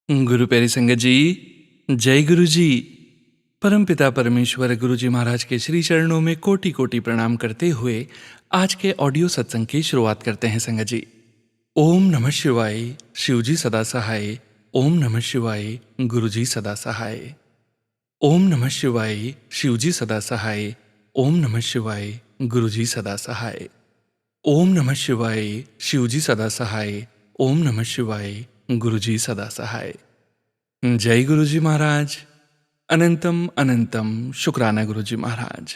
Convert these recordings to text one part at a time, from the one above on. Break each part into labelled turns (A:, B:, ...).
A: गुरु प्यारी संगत जी, जय गुरु जी। परमपिता परमेश्वर गुरु जी महाराज के श्री चरणों में कोटि कोटि प्रणाम करते हुए आज के ऑडियो सत्संग की शुरुआत करते हैं संगत जी। ओम नमः शिवाय, शिव जी सदा सहाय। ओम नमः शिवाय, गुरु जी सदा सहाय। ओम नमः शिवाय, शिव जी सदा सहाय। ओम नमः शिवाय, गुरु जी सदा सहाय। ओम नमः शिवाय, शिव जी सदा सहाय। ओम नमः शिवाय, गुरु जी सदा सहाय। जय गुरु जी महाराज। अनंतम अनंतम शुक्राना गुरु जी महाराज।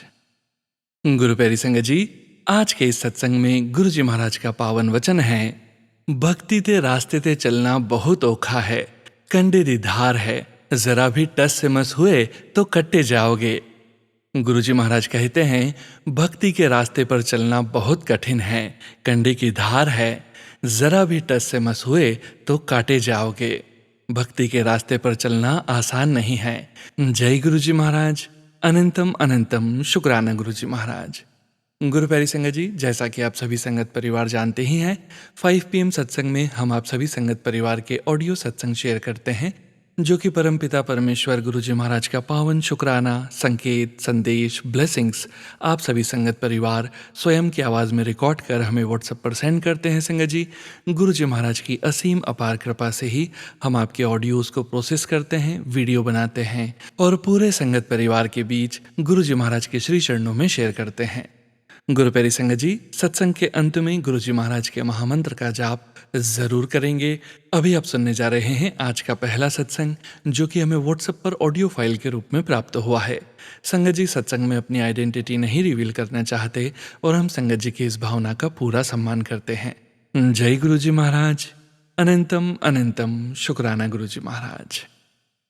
A: गुरु प्यारी संगत जी, आज के इस सत्संग में गुरु जी महाराज का पावन वचन है, भक्ति ते रास्ते ते चलना बहुत औखा है, कंडे दी धार है, जरा भी टस से मस हुए तो कट्टे जाओगे। गुरु जी महाराज कहते हैं, भक्ति के रास्ते पर चलना बहुत कठिन है, कंडे की धार है, जरा भी टस से मस हुए तो काटे जाओगे। भक्ति के रास्ते पर चलना आसान नहीं है। जय गुरु जी महाराज। अनंतम अनंतम शुक्राना गुरु जी महाराज। गुरु प्यारी संगत जी, जैसा कि आप सभी संगत परिवार जानते ही हैं, 5 PM सत्संग में हम आप सभी संगत परिवार के ऑडियो सत्संग शेयर करते हैं, जो कि परमपिता परमेश्वर गुरु जी महाराज का पावन शुक्राना, संकेत, संदेश, ब्लेसिंग्स आप सभी संगत परिवार स्वयं की आवाज़ में रिकॉर्ड कर हमें व्हाट्सएप पर सेंड करते हैं संगत जी। गुरु जी महाराज की असीम अपार कृपा से ही हम आपके ऑडियोज़ को प्रोसेस करते हैं, वीडियो बनाते हैं और पूरे संगत परिवार के बीच गुरु जी महाराज के श्री चरणों में शेयर करते हैं। गुरु प्यारी संगत जी, सत्संग के अंत में गुरु जी महाराज के महामंत्र का जाप जरूर करेंगे। अभी आप सुनने जा रहे हैं आज का पहला सत्संग, जो कि हमें व्हाट्सएप पर ऑडियो फाइल के रूप में प्राप्त हुआ है। संगत जी सत्संग में अपनी आइडेंटिटी नहीं रिवील करना चाहते और हम संगत जी की इस भावना का पूरा सम्मान करते हैं। जय गुरु जी महाराज। अनंतम अनंतम शुक्राना गुरु जी महाराज।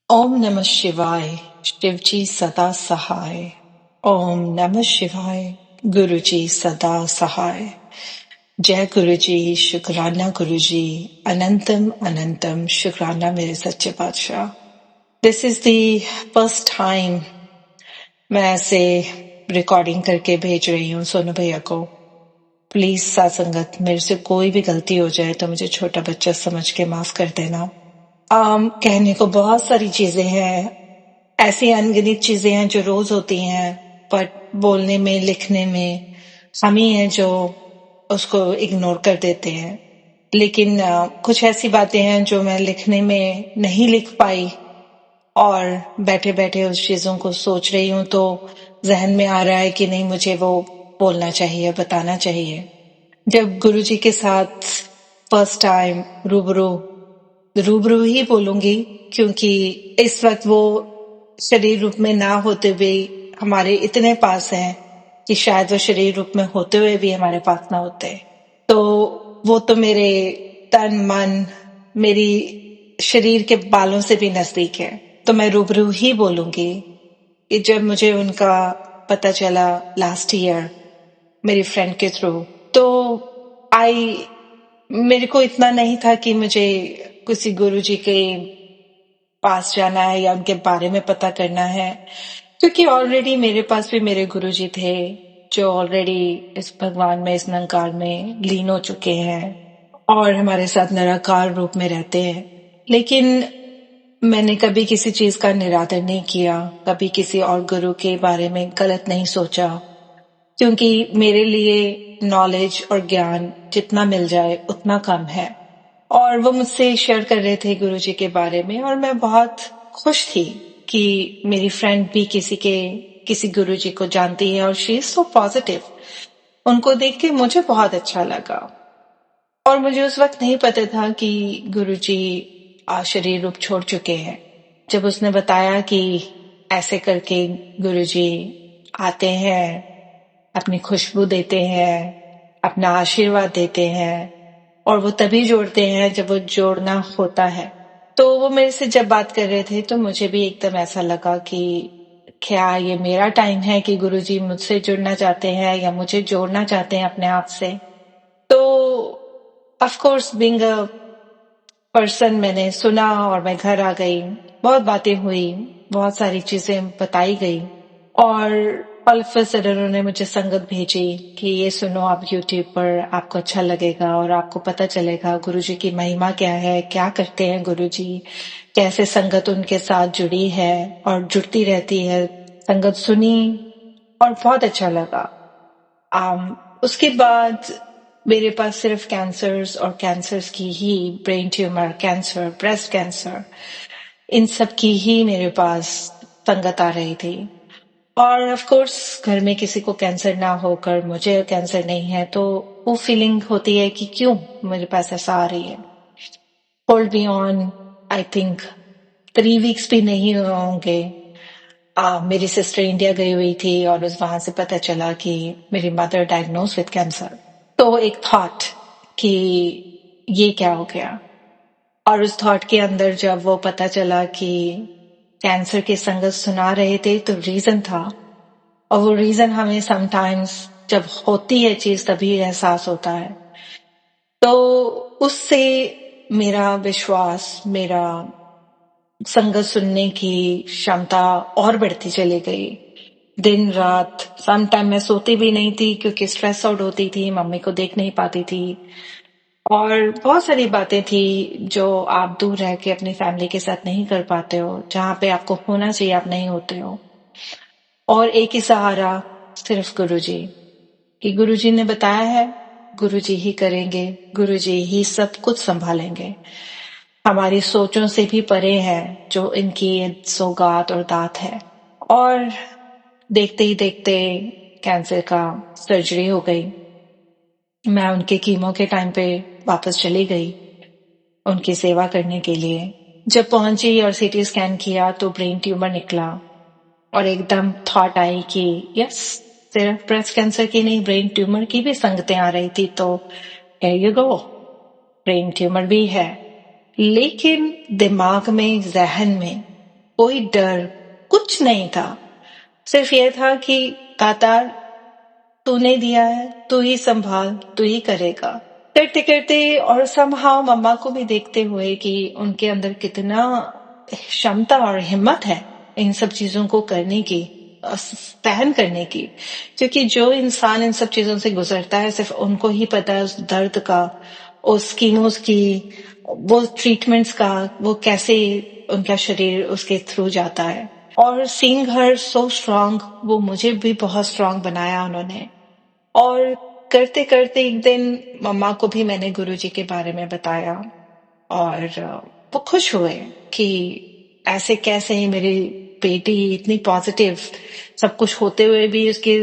B: ओम नमः शिवाय, शिव जी सदा सहाय। ओम नमः शिवाय, गुरु जी सदा सहाय। जय गुरु जी, शुक्राना गुरु जी, अनंतम अनंतम शुक्राना मेरे सच्चे बादशाह। This is the first time मैं ऐसे रिकॉर्डिंग करके भेज रही हूँ सोनू भैया को। प्लीज सत्संगत, मेरे से कोई भी गलती हो जाए तो मुझे छोटा बच्चा समझ के माफ कर देना। कहने को बहुत सारी चीजें हैं, ऐसी अनगिनत चीजें हैं जो रोज होती हैं, बट बोलने में लिखने में हम ही हैं जो उसको इग्नोर कर देते हैं। लेकिन कुछ ऐसी बातें हैं जो मैं लिखने में नहीं लिख पाई और बैठे बैठे उस चीजों को सोच रही हूँ, तो जहन में आ रहा है कि नहीं, मुझे वो बोलना चाहिए, बताना चाहिए। जब गुरुजी के साथ फर्स्ट टाइम रूबरू ही बोलूंगी, क्योंकि इस वक्त वो शरीर रूप में ना होते हुए हमारे इतने पास हैं कि शायद वो शरीर रूप में होते हुए भी हमारे पास ना होते। तो वो तो मेरे तन मन, मेरी शरीर के बालों से भी नजदीक है। तो मैं रूबरू ही बोलूंगी कि जब मुझे उनका पता चला लास्ट ईयर मेरी फ्रेंड के थ्रू, तो मेरे को इतना नहीं था कि मुझे किसी गुरुजी के पास जाना है या उनके बारे में पता करना है, क्योंकि ऑलरेडी मेरे पास भी मेरे गुरुजी थे जो ऑलरेडी इस भगवान में, इस निरंकार में लीन हो चुके हैं और हमारे साथ निराकार रूप में रहते हैं। लेकिन मैंने कभी किसी चीज का निरादर नहीं किया, कभी किसी और गुरु के बारे में गलत नहीं सोचा, क्योंकि मेरे लिए नॉलेज और ज्ञान जितना मिल जाए उतना कम है। और वो मुझसे शेयर कर रहे थे गुरुजी के बारे में और मैं बहुत खुश थी कि मेरी फ्रेंड भी किसी गुरुजी को जानती है और शी इज सो पॉजिटिव। उनको देख के मुझे बहुत अच्छा लगा और मुझे उस वक्त नहीं पता था कि गुरुजी शरीर रूप छोड़ चुके हैं। जब उसने बताया कि ऐसे करके गुरुजी आते हैं, अपनी खुशबू देते हैं, अपना आशीर्वाद देते हैं और वो तभी जोड़ते हैं जब वो जोड़ना होता है। तो वो मेरे से जब बात कर रहे थे तो मुझे भी एकदम ऐसा लगा कि क्या ये मेरा टाइम है कि गुरुजी मुझसे जुड़ना चाहते हैं या मुझे जोड़ना चाहते हैं अपने आप से। तो of course being a person, मैंने सुना और मैं घर आ गई, बहुत बातें हुई, बहुत सारी चीजें बताई गई और ऑल ऑफ अ सडन उन्होंने मुझे संगत भेजी कि ये सुनो आप यूट्यूब पर, आपको अच्छा लगेगा और आपको पता चलेगा गुरुजी की महिमा क्या है, क्या करते हैं गुरुजी, कैसे संगत उनके साथ जुड़ी है और जुड़ती रहती है। संगत सुनी और बहुत अच्छा लगा। उसके बाद मेरे पास सिर्फ कैंसर्स और कैंसर्स की ही, brain tumour cancer, breast cancer, इन सब की ही मेरे पास संगत आ रही थी। और ऑफ कोर्स घर में किसी को कैंसर ना होकर मुझे कैंसर नहीं है, तो वो फीलिंग होती है कि क्यों मेरे पास ऐसा आ रही है। Hold be on, I think 3 weeks भी नहीं हुए होंगे। मेरी सिस्टर इंडिया गई हुई थी और उस वहां से पता चला कि मेरी मदर डायग्नोज विद कैंसर। तो एक थॉट कि ये क्या हो गया, और उस थॉट के अंदर जब वो पता चला कि कैंसर की संगत सुना रहे थे तो रीजन था, और वो रीजन हमें समटाइम्स जब होती है चीज तभी एहसास होता है। तो उससे मेरा विश्वास, मेरा संगत सुनने की क्षमता और बढ़ती चली गई। दिन रात सम टाइम मैं सोती भी नहीं थी क्योंकि स्ट्रेस आउट होती थी, मम्मी को देख नहीं पाती थी, और बहुत सारी बातें थी जो आप दूर रह के अपनी फैमिली के साथ नहीं कर पाते हो, जहाँ पे आपको होना चाहिए आप नहीं होते हो। और एक ही सहारा, सिर्फ गुरुजी, कि गुरुजी ने बताया है, गुरुजी ही करेंगे, गुरुजी ही सब कुछ संभालेंगे, हमारी सोचों से भी परे है जो इनकी सौगात और दात है। और देखते ही देखते कैंसर का सर्जरी हो गई। मैं उनके कीमो के टाइम पे वापस चली गई उनकी सेवा करने के लिए। जब पहुंची और सीटी स्कैन किया तो ब्रेन ट्यूमर निकला, और एकदम थॉट आई कि यस, सिर्फ ब्रेस्ट कैंसर की नहीं, ब्रेन ट्यूमर की भी संगतें आ रही थी, तो here you go, brain tumour भी है। लेकिन दिमाग में, जहन में कोई डर कुछ नहीं था। सिर्फ ये था कि दातार, तूने दिया है, तू ही संभाल, तू ही करेगा। करते करते और समहाउ मम्मा को भी देखते हुए कि उनके अंदर कितना क्षमता और हिम्मत है इन सब चीजों को करने की, सहन करने की, क्योंकि जो इंसान इन सब चीजों से गुजरता है सिर्फ उनको ही पता है उस दर्द का, उस कीमोस की, वो ट्रीटमेंट्स का, वो कैसे उनका शरीर उसके थ्रू जाता है। और सीइंग हर सो स्ट्रांग, वो मुझे भी बहुत स्ट्रांग बनाया उन्होंने। और करते करते एक दिन मम्मा को भी मैंने गुरुजी के बारे में बताया, और वो खुश हुए कि ऐसे कैसे ही मेरी बेटी इतनी पॉजिटिव, सब कुछ होते हुए भी उसके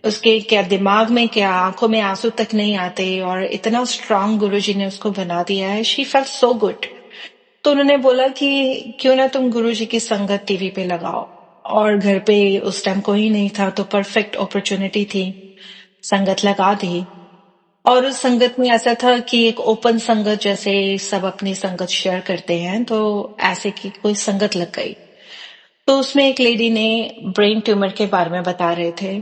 B: उसके क्या दिमाग में, क्या आंखों में आंसू तक नहीं आते, और इतना स्ट्रांग गुरुजी ने उसको बना दिया है। She felt so good. तो उन्होंने बोला कि क्यों ना तुम गुरुजी की संगत टीवी पे लगाओ, और घर पे उस टाइम कोई नहीं था, तो परफेक्ट अपॉर्चुनिटी थी, संगत लगा दी। और उस संगत में ऐसा था कि एक ओपन संगत, जैसे सब अपनी संगत शेयर करते हैं, तो ऐसे की कोई संगत लग गई। तो उसमें एक लेडी ने ब्रेन ट्यूमर के बारे में बता रहे थे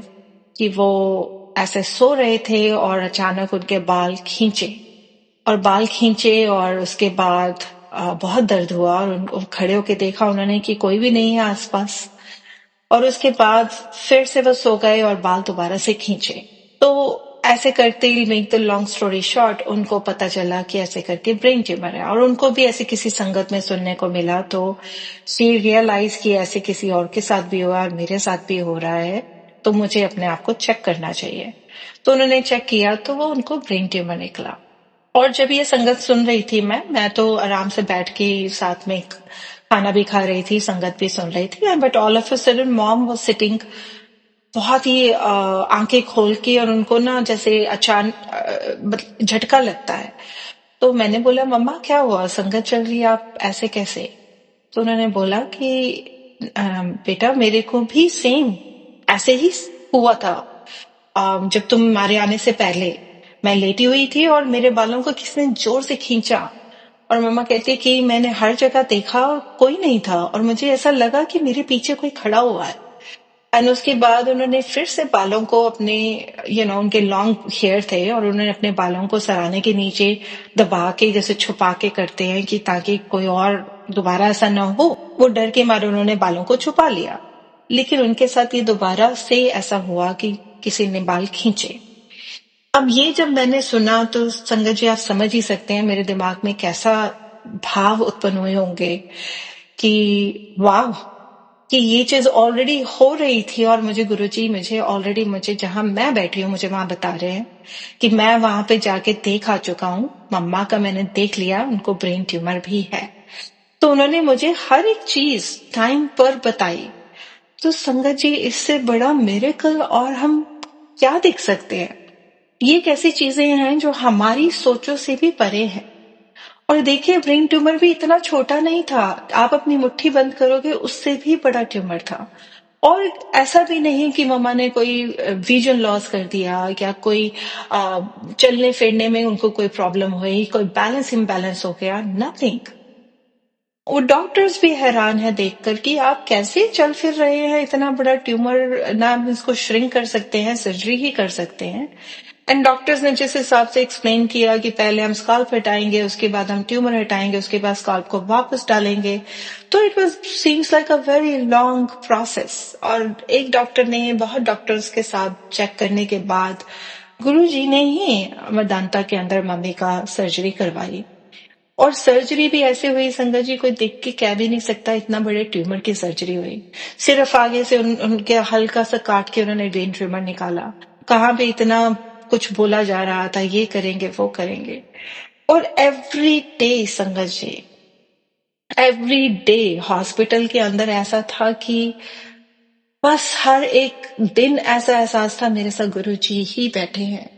B: कि वो ऐसे सो रहे थे और अचानक उनके बाल खींचे, और बाल खींचे और उसके बाद बहुत दर्द हुआ, और उनको खड़े होके देखा उन्होंने कि कोई भी नहीं है आसपास, और उसके बाद फिर से वो सो गए और बाल दोबारा से खींचे। तो ऐसे करते ही, make the long story short, उनको पता चला कि ऐसे करके ब्रेन ट्यूमर है, और उनको भी ऐसे किसी संगत में सुनने को मिला। तो शी रियलाइज कि ऐसे किसी और के साथ भी हुआ और मेरे साथ भी हो रहा है, तो मुझे अपने आप को चेक करना चाहिए। तो उन्होंने चेक किया तो वो उनको ब्रेन ट्यूमर निकला। और जब ये संगत सुन रही थी मैं तो आराम से बैठ के साथ में खाना भी खा रही थी, संगत भी सुन रही थी, but all of a sudden mom was sitting बहुत ही आंखें खोल के, और उनको ना जैसे अचानक झटका लगता है। तो मैंने बोला, मम्मा क्या हुआ, संगत चल रही है, आप ऐसे कैसे? तो उन्होंने बोला कि बेटा, मेरे को भी सेम ऐसे ही हुआ था। जब तुम हमारे आने से पहले मैं लेटी हुई थी और मेरे बालों को किसी ने जोर से खींचा, और मम्मा कहती है कि मैंने हर जगह देखा और कोई नहीं था, और मुझे ऐसा लगा कि मेरे पीछे कोई खड़ा हुआ है। एंड उसके बाद उन्होंने फिर से बालों को अपने, उनके लॉन्ग हेयर थे, और उन्होंने अपने बालों को सराहने के नीचे दबा के, जैसे छुपा के करते हैं कि ताकि कोई और दोबारा ऐसा ना हो, वो डर के मारे उन्होंने बालों को छुपा लिया। लेकिन उनके साथ ये दोबारा से ऐसा हुआ कि किसी ने बाल खींचे। अब ये जब मैंने सुना तो संगत जी आप समझ ही सकते हैं मेरे दिमाग में कैसा भाव उत्पन्न हुए होंगे कि वाह, कि ये चीज ऑलरेडी हो रही थी और मुझे गुरुजी मुझे जहां मैं बैठी हूँ मुझे वहां बता रहे हैं कि मैं वहां पे जाके देख आ चुका हूँ। मम्मा का मैंने देख लिया, उनको ब्रेन ट्यूमर भी है। तो उन्होंने मुझे हर एक चीज टाइम पर बताई। तो संगत जी इससे बड़ा मिरेकल और हम क्या देख सकते हैं? ये कैसी चीजें हैं जो हमारी सोचों से भी परे हैं। और देखिए ब्रेन ट्यूमर भी इतना छोटा नहीं था, आप अपनी मुट्ठी बंद करोगे उससे भी बड़ा ट्यूमर था। और ऐसा भी नहीं कि मम्मा ने कोई विजन लॉस कर दिया या कोई अ, चलने फिरने में उनको कोई प्रॉब्लम हुई, कोई बैलेंस इम्बैलेंस हो गया, नथिंग। वो डॉक्टर्स भी हैरान है देखकर कि आप कैसे चल फिर रहे हैं, इतना बड़ा ट्यूमर ना हम इसको श्रिंक कर सकते हैं, सर्जरी ही कर सकते हैं। एंड डॉक्टर्स ने जिस हिसाब से एक्सप्लेन किया कि पहले हम स्काल्प हटाएंगे, उसके बाद हम ट्यूमर हटाएंगे, उसके बाद स्काल्प को वापस डालेंगे, तो it was seems like a very long process. और एक डॉक्टर ने बहुत डॉक्टर्स के साथ चेक करने के बाद गुरुजी ने ही मदांता के अंदर मम्मी का सर्जरी करवाई। और सर्जरी भी ऐसे हुई संगत जी, कोई देख के कह भी नहीं सकता इतना बड़े ट्यूमर की सर्जरी हुई। सिर्फ आगे से उनके हल्का सा काट के उन्होंने ब्रेन ट्यूमर निकाला। कहाँ पे इतना कुछ बोला जा रहा था, ये करेंगे वो करेंगे। और एवरी डे संगत जी, एवरी डे हॉस्पिटल के अंदर ऐसा था कि बस हर एक दिन ऐसा एहसास था मेरे साथ गुरुजी ही बैठे हैं।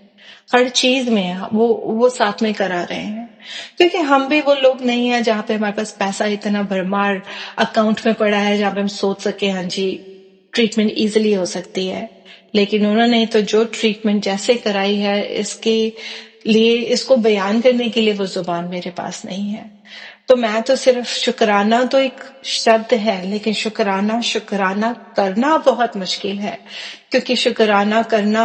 B: हर चीज में वो साथ में करा रहे हैं। क्योंकि हम भी वो लोग नहीं है जहाँ पे हमारे पास पैसा इतना भरमार अकाउंट में पड़ा है जहाँ पे हम सोच सके हाँ जी ट्रीटमेंट इजीली हो सकती है। लेकिन उन्होंने तो जो ट्रीटमेंट जैसे कराई है, इसके लिए इसको बयान करने के लिए वो जुबान मेरे पास नहीं है। तो मैं तो सिर्फ शुक्राना तो एक शब्द है, लेकिन शुक्राना शुक्राना करना बहुत मुश्किल है। क्योंकि शुक्राना करना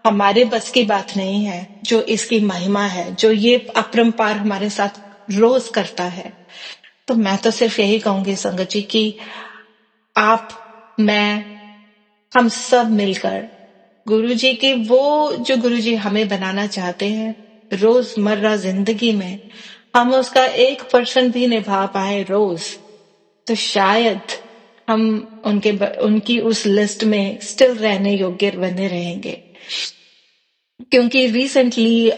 B: हमारे बस की बात नहीं है, जो इसकी महिमा है, जो ये अपरंपार हमारे साथ रोज करता है। तो मैं तो सिर्फ यही कहूंगी संगत जी कि आप, मैं, हम सब मिलकर गुरुजी के वो जो गुरुजी हमें बनाना चाहते हैं रोजमर्रा जिंदगी में, हम उसका 1% भी निभा पाए रोज, तो शायद हम उनकी उस लिस्ट में स्टिल रहने योग्य बने रहेंगे। क्योंकि रिसेंटली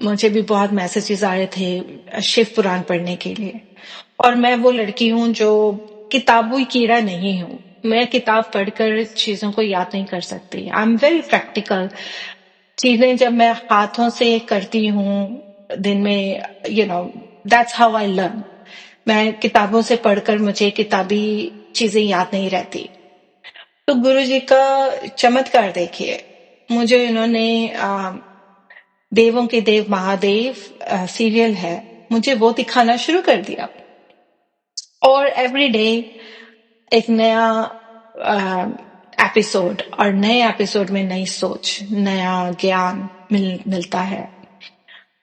B: मुझे भी बहुत मैसेजेस आ रहे थे शिव पुराण पढ़ने के लिए। और मैं वो लड़की हूँ जो किताबी कीड़ा नहीं हूँ। मैं किताब पढ़कर चीजों को याद नहीं कर सकती। I am very practical. चीजें जब मैं हाथों से करती हूँ दिन में, दैट्स हाउ आई लर्न। मैं किताबों से पढ़कर मुझे किताबी चीजें याद नहीं रहती। तो गुरु जी का चमत्कार देखिए, मुझे इन्होंने देवों के देव महादेव सीरियल है, मुझे वो दिखाना शुरू कर दिया। और एवरी डे एक नया एपिसोड, और नए एपिसोड में नई सोच, नया ज्ञान मिलता है।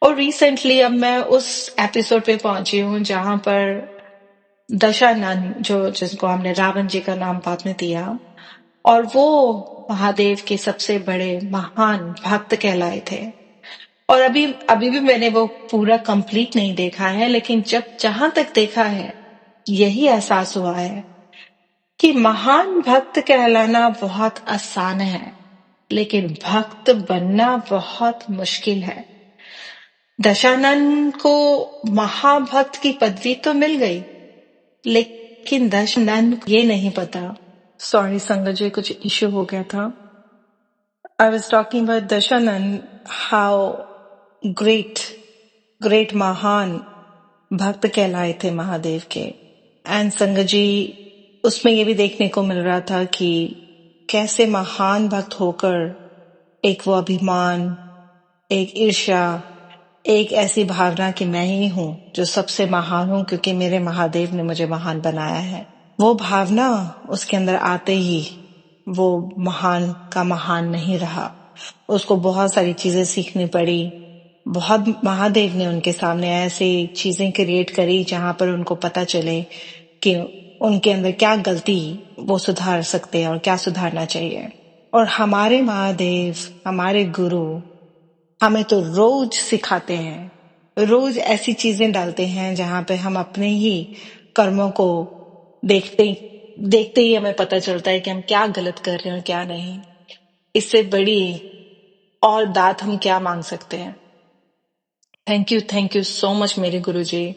B: और रिसेंटली अब मैं उस एपिसोड पे पहुंची हूँ जहां पर दशानन, जो जिसको हमने रावण जी का नाम बाद में दिया, और वो महादेव के सबसे बड़े महान भक्त कहलाए थे। और अभी अभी भी मैंने वो पूरा कंप्लीट नहीं देखा है, लेकिन जहां तक देखा है यही एहसास हुआ है कि महान भक्त कहलाना बहुत आसान है, लेकिन भक्त बनना बहुत मुश्किल है। दशानन को महाभक्त की पदवी तो मिल गई, लेकिन दशानन को ये नहीं पता। सॉरी संगत जी, कुछ इश्यू हो गया था। I was talking about Dashanan, how great महान भक्त कहलाए थे महादेव के। एंड संगत जी, उसमें ये भी देखने को मिल रहा था कि कैसे महान भक्त होकर एक वो अभिमान, एक ईर्ष्या, एक ऐसी भावना कि मैं ही हूँ जो सबसे महान हूँ क्योंकि मेरे महादेव ने मुझे महान बनाया है, वो भावना उसके अंदर आते ही वो महान का महान नहीं रहा। उसको बहुत सारी चीजें सीखनी पड़ी। बहुत महादेव ने उनके सामने ऐसी चीजें क्रिएट करी जहां पर उनको पता चले कि उनके अंदर क्या गलती वो सुधार सकते हैं और क्या सुधारना चाहिए। और हमारे महादेव, हमारे गुरु हमें तो रोज सिखाते हैं, रोज ऐसी चीजें डालते हैं जहां पे हम अपने ही कर्मों को देखते देखते ही हमें पता चलता है कि हम क्या गलत कर रहे हैं और क्या नहीं। इससे बड़ी और दात हम क्या मांग सकते हैं। थैंक यू सो मच मेरे गुरुजी।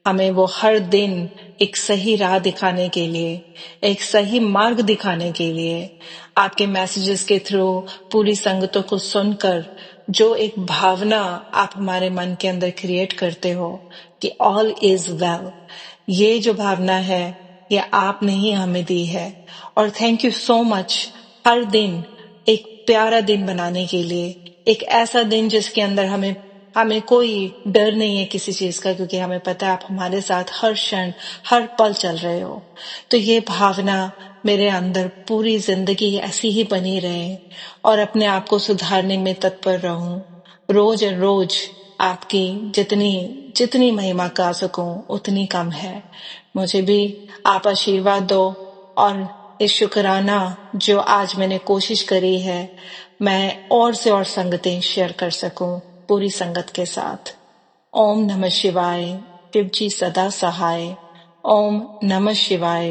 B: हमें वो हर दिन एक सही राह दिखाने के लिए, एक सही मार्ग दिखाने के लिए, आपके मैसेजेस के थ्रू पूरी संगतों को सुनकर जो एक भावना आप हमारे मन के अंदर क्रिएट करते हो कि ऑल इज वेल, ये जो भावना है ये आपने ही हमें दी है। और थैंक यू सो मच हर दिन एक प्यारा दिन बनाने के लिए, एक ऐसा दिन जिसके अंदर हमें हमें कोई डर नहीं है किसी चीज का, क्योंकि हमें पता है आप हमारे साथ हर क्षण हर पल चल रहे हो। तो ये भावना मेरे अंदर पूरी जिंदगी ऐसी ही बनी रहे और अपने आप को सुधारने में तत्पर रहूं। रोज रोज आपकी जितनी जितनी महिमा गा सकूं उतनी कम है। मुझे भी आप आशीर्वाद दो और इस शुक्राना जो आज मैंने कोशिश करी है मैं और से और संगतें शेयर कर सकूं पूरी संगत के साथ। ओम नमः शिवाय, शिव जी सदा सहाय। ओम नमः शिवाय,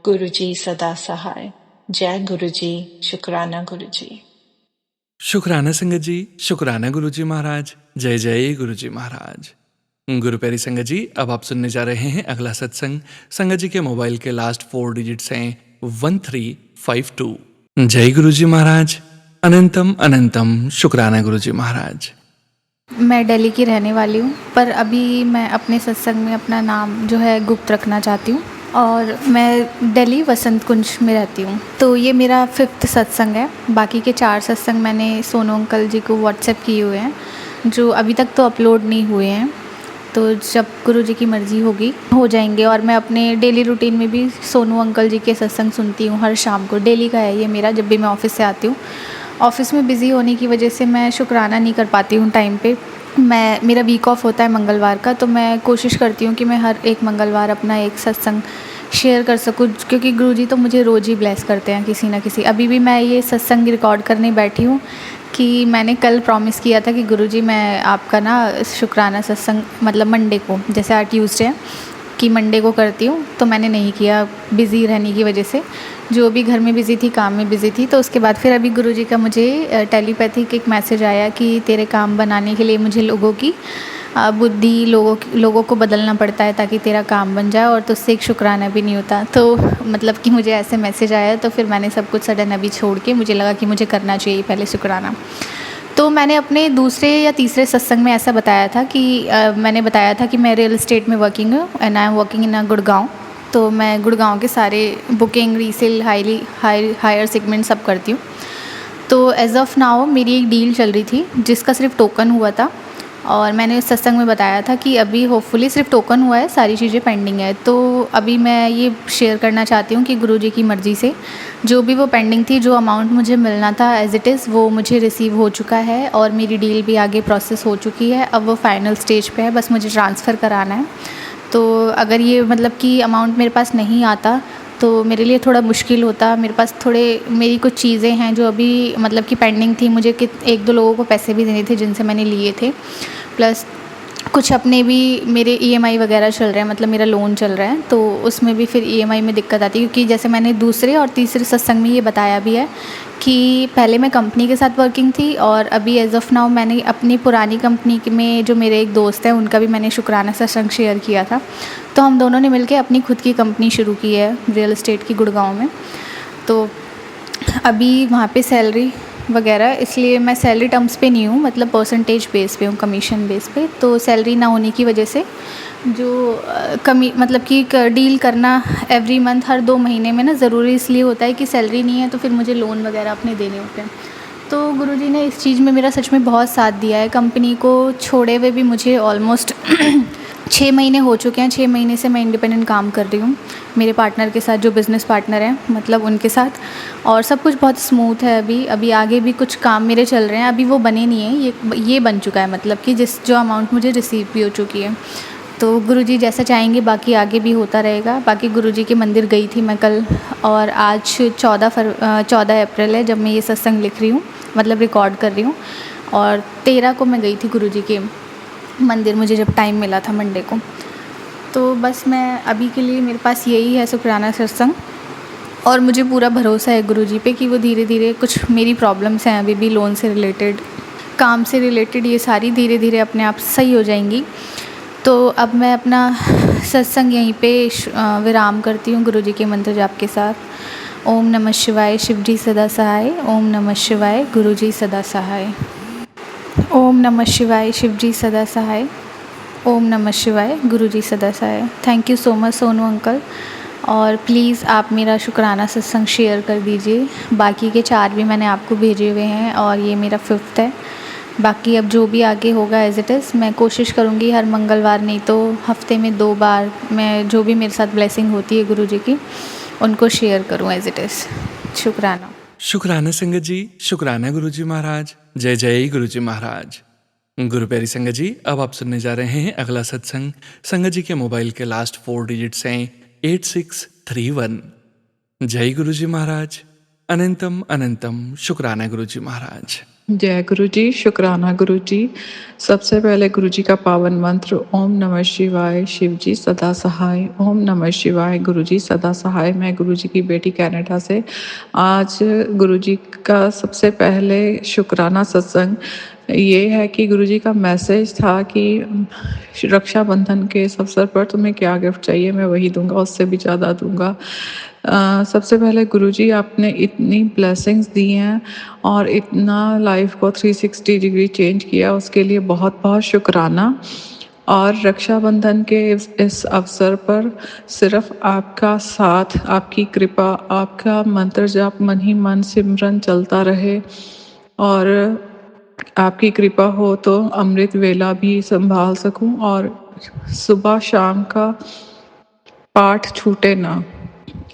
B: गुरु जी सदा सहाय। जय गुरु जी, शुक्राना गुरु जी।
A: शुक्राना संगत जी, शुक्राना गुरु जी महाराज। जय जय गुरु जी महाराज। गुरु प्यारी संगत जी, अब आप सुनने जा रहे हैं अगला सत्संग। संगत जी के मोबाइल के लास्ट 4 डिजिट्स हैं 1352। जय गुरु जी महाराज। अनंतम अनंतम शुक्राना गुरु जी महाराज।
C: मैं दिल्ली की रहने वाली हूँ, पर अभी मैं अपने सत्संग में अपना नाम जो है गुप्त रखना चाहती हूँ और मैं दिल्ली वसंत कुंज में रहती हूँ। तो ये मेरा 5th सत्संग है। बाकी के 4 सत्संग मैंने सोनू अंकल जी को व्हाट्सएप किए हुए हैं, जो अभी तक तो अपलोड नहीं हुए हैं। तो जब गुरु जी की मर्ज़ी होगी हो जाएंगे। और मैं अपने डेली रूटीन में भी सोनू अंकल जी के सत्संग सुनती हूँ हर शाम को। डेली का है ये मेरा, जब भी मैं ऑफ़िस से आती हूँ। ऑफ़िस में बिज़ी होने की वजह से मैं शुक्राना नहीं कर पाती हूँ टाइम पे। मेरा वीक ऑफ होता है मंगलवार का, तो मैं कोशिश करती हूँ कि मैं हर एक मंगलवार अपना एक सत्संग शेयर कर सकूँ, क्योंकि गुरुजी तो मुझे रोज़ ही ब्लेस करते हैं किसी ना किसी। अभी भी मैं ये सत्संग रिकॉर्ड करने बैठी हूँ कि मैंने कल प्रॉमिस किया था कि गुरुजी मैं आपका ना शुक्राना सत्संग मतलब मंडे को, जैसे आज ट्यूसडे है कि मंडे को करती हूँ, तो मैंने नहीं किया बिज़ी रहने की वजह से। जो भी घर में बिज़ी थी, काम में बिज़ी थी। तो उसके बाद फिर अभी गुरुजी का मुझे टेलीपैथिक एक मैसेज आया कि तेरे काम बनाने के लिए मुझे लोगों की बुद्धि, लोगों को बदलना पड़ता है ताकि तेरा काम बन जाए, और तुझसे एक शुक्राना भी नहीं होता। तो मतलब कि मुझे ऐसे मैसेज आया, तो फिर मैंने सब कुछ सडन अभी छोड़ के मुझे लगा कि मुझे करना चाहिए पहले शुक्राना। तो मैंने अपने दूसरे या तीसरे सत्संग में ऐसा बताया था कि मैंने बताया था कि मैं रियल एस्टेट में वर्किंग हूँ and I am working in Gurgaon. तो मैं गुड़गांव के सारे बुकिंग, रीसेल, हायर सेगमेंट सब करती हूँ। तो एज़ ऑफ़ नाउ मेरी एक डील चल रही थी जिसका सिर्फ टोकन हुआ था, और मैंने उस सत्संग में बताया था कि अभी होपफुली सिर्फ टोकन हुआ है, सारी चीज़ें पेंडिंग है। तो अभी मैं ये शेयर करना चाहती हूँ कि गुरुजी की मर्ज़ी से जो भी वो पेंडिंग थी, जो अमाउंट मुझे मिलना था एज़ इट इज़, वो मुझे रिसीव हो चुका है और मेरी डील भी आगे प्रोसेस हो चुकी है। अब वो फाइनल स्टेज पे है, बस मुझे ट्रांसफ़र कराना है। तो अगर ये मतलब कि अमाउंट मेरे पास नहीं आता तो मेरे लिए थोड़ा मुश्किल होता। मेरे पास मेरी कुछ चीज़ें हैं जो अभी मतलब कि पेंडिंग थी। मुझे 1-2 लोगों को पैसे भी देने थे जिनसे मैंने लिए थे, प्लस कुछ अपने भी मेरे ईएमआई वगैरह चल रहे हैं, मतलब मेरा लोन चल रहा है, तो उसमें भी फिर ईएमआई में दिक्कत आती है। क्योंकि जैसे मैंने दूसरे और तीसरे सत्संग में ये बताया भी है कि पहले मैं कंपनी के साथ वर्किंग थी, और अभी एज़ ऑफ़ नाउ मैंने अपनी पुरानी कंपनी में जो मेरे एक दोस्त हैं उनका भी मैंने शुक्राना सत्संग शेयर किया था। तो हम दोनों ने मिलकर अपनी खुद की कंपनी शुरू की है रियल एस्टेट की गुड़गांव में। तो अभी वहाँ पे सैलरी वगैरह, इसलिए मैं सैलरी टर्म्स पे नहीं हूँ, मतलब परसेंटेज बेस पे हूँ, कमीशन बेस पे। तो सैलरी ना होने की वजह से जो मतलब कि डील करना एवरी मंथ, हर 2 महीने में ना ज़रूरी इसलिए होता है कि सैलरी नहीं है तो फिर मुझे लोन वगैरह अपने देने होते हैं। तो गुरुजी ने इस चीज़ में मेरा सच में बहुत साथ दिया है। कंपनी को छोड़े हुए भी मुझे ऑलमोस्ट 6 महीने हो चुके हैं। 6 महीने से मैं इंडिपेंडेंट काम कर रही हूँ मेरे पार्टनर के साथ, जो बिज़नेस पार्टनर हैं, मतलब उनके साथ, और सब कुछ बहुत स्मूथ है। अभी आगे भी कुछ काम मेरे चल रहे हैं, अभी वो बने नहीं हैं, ये बन चुका है, मतलब कि जो अमाउंट मुझे रिसीव भी हो चुकी है। तो गुरुजी जैसा चाहेंगे बाकी आगे भी होता रहेगा। बाकी गुरुजी के मंदिर गई थी मैं कल, और आज 14 अप्रैल है जब मैं ये सत्संग लिख रही हूँ, मतलब रिकॉर्ड कर रही हूँ। और 13 को मैं गई थी गुरुजी के मंदिर, मुझे जब टाइम मिला था मंडे को। तो बस मैं अभी के लिए मेरे पास यही है शुक्राना सत्संग, और मुझे पूरा भरोसा है गुरुजी पे कि वो धीरे धीरे, कुछ मेरी प्रॉब्लम्स हैं अभी भी लोन से रिलेटेड, काम से रिलेटेड, ये सारी धीरे धीरे अपने आप सही हो जाएंगी। तो अब मैं अपना सत्संग यहीं पे विराम करती हूँ गुरुजी के मंत्र जाप के साथ। ओम नमः शिवाय, शिवजी सदा सहाय। ओम नमः शिवाय, गुरुजी सदा सहाय। ओम नमः शिवाय, शिवजी सदा सहाय। ओम नमः शिवाय, गुरुजी सदा सहाय। Thank you so much Sonu uncle, और प्लीज़ आप मेरा शुक्राना सत्संग शेयर कर दीजिए। बाकी के 4 भी मैंने आपको भेजे हुए हैं और ये मेरा 5th है। बाकी अब जो भी आगे होगा एज़ इट इज़, मैं कोशिश करूँगी हर मंगलवार, नहीं तो हफ्ते में 2 बार, मैं जो भी मेरे साथ ब्लेसिंग होती है गुरुजी की उनको शेयर करूँ एज़ इट इज़। शुक्राना।
A: शुक्राना संगत जी, शुक्राना गुरुजी महाराज। जय जय गुरुजी महाराज। गुरु प्यारी संगत जी, अब आप सुनने जा रहे हैं अगला सत्संग। संगत जी के मोबाइल के लास्ट 4 डिजिट्स हैं 8631। जय गुरुजी महाराज। अनंतम अनंतम शुक्राना गुरुजी महाराज।
D: जय गुरु जी, शुक्राना गुरु जी। सबसे पहले गुरु जी का पावन मंत्र ओम नमः शिवाय, शिव जी सदा सहाय। ओम नमः शिवाय, गुरु जी सदा सहाय। मैं गुरु जी की बेटी कनाडा से। आज गुरु जी का सबसे पहले शुक्राना सत्संग ये है कि गुरु जी का मैसेज था कि रक्षाबंधन के इस अवसर पर तुम्हें क्या गिफ्ट चाहिए, मैं वही दूंगा, उससे भी ज़्यादा दूंगा। सबसे पहले गुरुजी आपने इतनी ब्लेसिंग्स दी हैं और इतना लाइफ को 360 डिग्री चेंज किया, उसके लिए बहुत बहुत शुक्राना। और रक्षाबंधन के इस अवसर पर सिर्फ आपका साथ, आपकी कृपा, आपका मंत्र जाप मन ही मन सिमरन चलता रहे, और आपकी कृपा हो तो अमृत वेला भी संभाल सकूं और सुबह शाम का पाठ छूटे ना।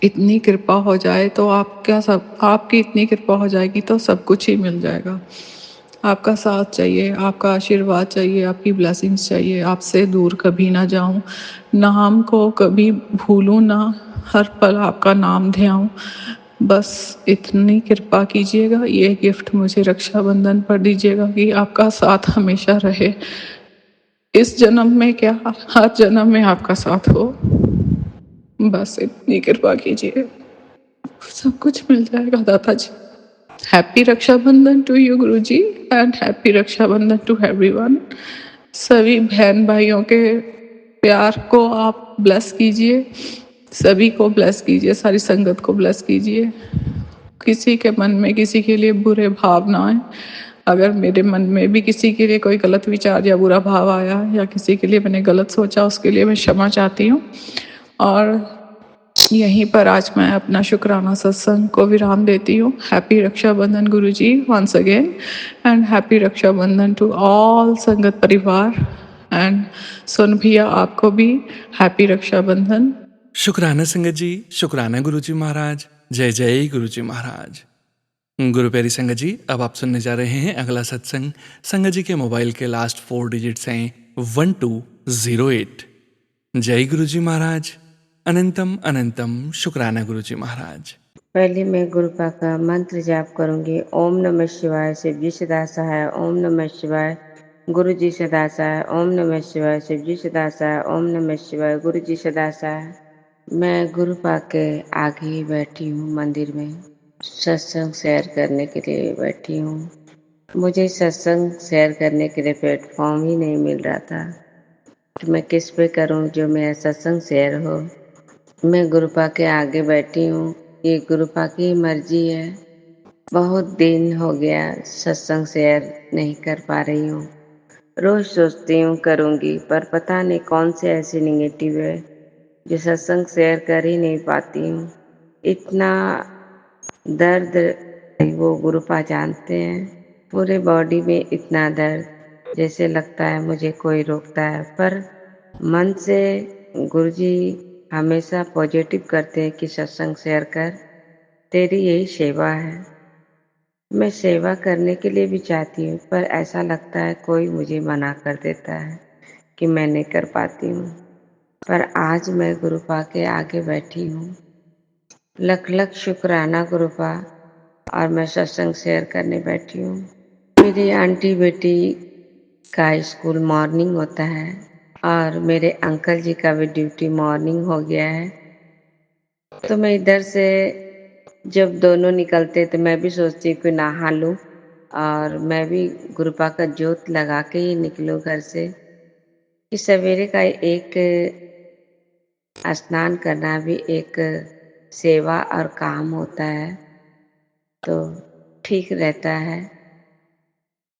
D: इतनी कृपा हो जाए तो आपकी इतनी कृपा हो जाएगी तो सब कुछ ही मिल जाएगा। आपका साथ चाहिए, आपका आशीर्वाद चाहिए, आपकी ब्लेसिंग्स चाहिए। आपसे दूर कभी ना जाऊं, नाम को कभी भूलूं ना, हर पल आपका नाम ध्याऊं। बस इतनी कृपा कीजिएगा, ये गिफ्ट मुझे रक्षाबंधन पर दीजिएगा कि आपका साथ हमेशा रहे। इस जन्म में क्या, हर जन्म में आपका साथ हो। बस इतनी कृपा कीजिए, सब कुछ मिल जाएगा दाता जी। Happy Rakshabandhan to you Guru ji, and happy Rakshabandhan to everyone. सभी बहन भाइयों के प्यार को आप ब्लेस कीजिए, सभी को ब्लेस कीजिए, सारी संगत को ब्लेस कीजिए। किसी के मन में किसी के लिए बुरे भाव ना आए। अगर मेरे मन में भी किसी के लिए कोई गलत विचार या बुरा भाव आया या किसी के लिए मैंने गलत सोचा, उसके लिए मैं क्षमा चाहती हूँ। और यहीं पर आज मैं अपना शुक्राना सत्संग को विराम देती हूँ। Happy Rakshabandhan Guru ji once again, and happy Rakshabandhan to all sangat parivar, and सुन भैया आपको भी हैप्पी रक्षाबंधन।
A: शुक्राना संगत जी, शुक्राना गुरुजी महाराज। जय जय गुरुजी महाराज। गुरु प्यारी संगत जी, अब आप सुनने जा रहे हैं अगला सत्संग। संगत जी के मोबाइल के लास्ट 4 डिजिट्स हैं 1208। जय गुरुजी महाराज। अनंतम अनंतम शुक्राना गुरुजी महाराज।
E: पहले मैं गुरुपा का मंत्र जाप करूंगी। ओम नमः शिवाय, शिवजी सदा सहाय। ओम नमः शिवाय, गुरुजी सदा सहाय। ओम नमः शिवाय, शिवजी सदा सहाय। ओम नमः शिवाय, गुरुजी सदा सहाय। मैं गुरुपा के आगे ही बैठी हूँ, मंदिर में सत्संग शेयर करने के लिए बैठी हूँ। मुझे सत्संग शेयर करने के लिए प्लेटफॉर्म ही नहीं मिल रहा था कि मैं किस पे करूँ जो मेरा सत्संग शेयर हो। मैं गुरुपा के आगे बैठी हूँ, ये गुरुपा की मर्जी है। बहुत दिन हो गया सत्संग शेयर नहीं कर पा रही हूँ। रोज सोचती हूँ करूँगी, पर पता नहीं कौन से ऐसी निगेटिव है जो सत्संग शेयर कर ही नहीं पाती हूँ। इतना दर्द वो गुरुपा जानते हैं, पूरे बॉडी में इतना दर्द, जैसे लगता है मुझे कोई रोकता है। पर मन से गुरुजी हमेशा पॉजिटिव करते हैं कि सत्संग शेयर कर, तेरी यही सेवा है। मैं सेवा करने के लिए भी चाहती हूँ, पर ऐसा लगता है कोई मुझे मना कर देता है कि मैं नहीं कर पाती हूँ, पर आज मैं गुरुपा के आगे बैठी हूँ। लख लख शुक्राना गुरुपा, और मैं सत्संग शेयर करने बैठी हूँ। मेरी आंटी बेटी का स्कूल मॉर्निंग होता है और मेरे अंकल जी का भी ड्यूटी मॉर्निंग हो गया है। तो मैं इधर से जब दोनों निकलते तो मैं भी सोचती हूँ कि नहा लूँ और मैं भी गुरुपा का जोत लगा के ही निकलूँ घर से, कि सवेरे का एक स्नान करना भी एक सेवा और काम होता है, तो ठीक रहता है।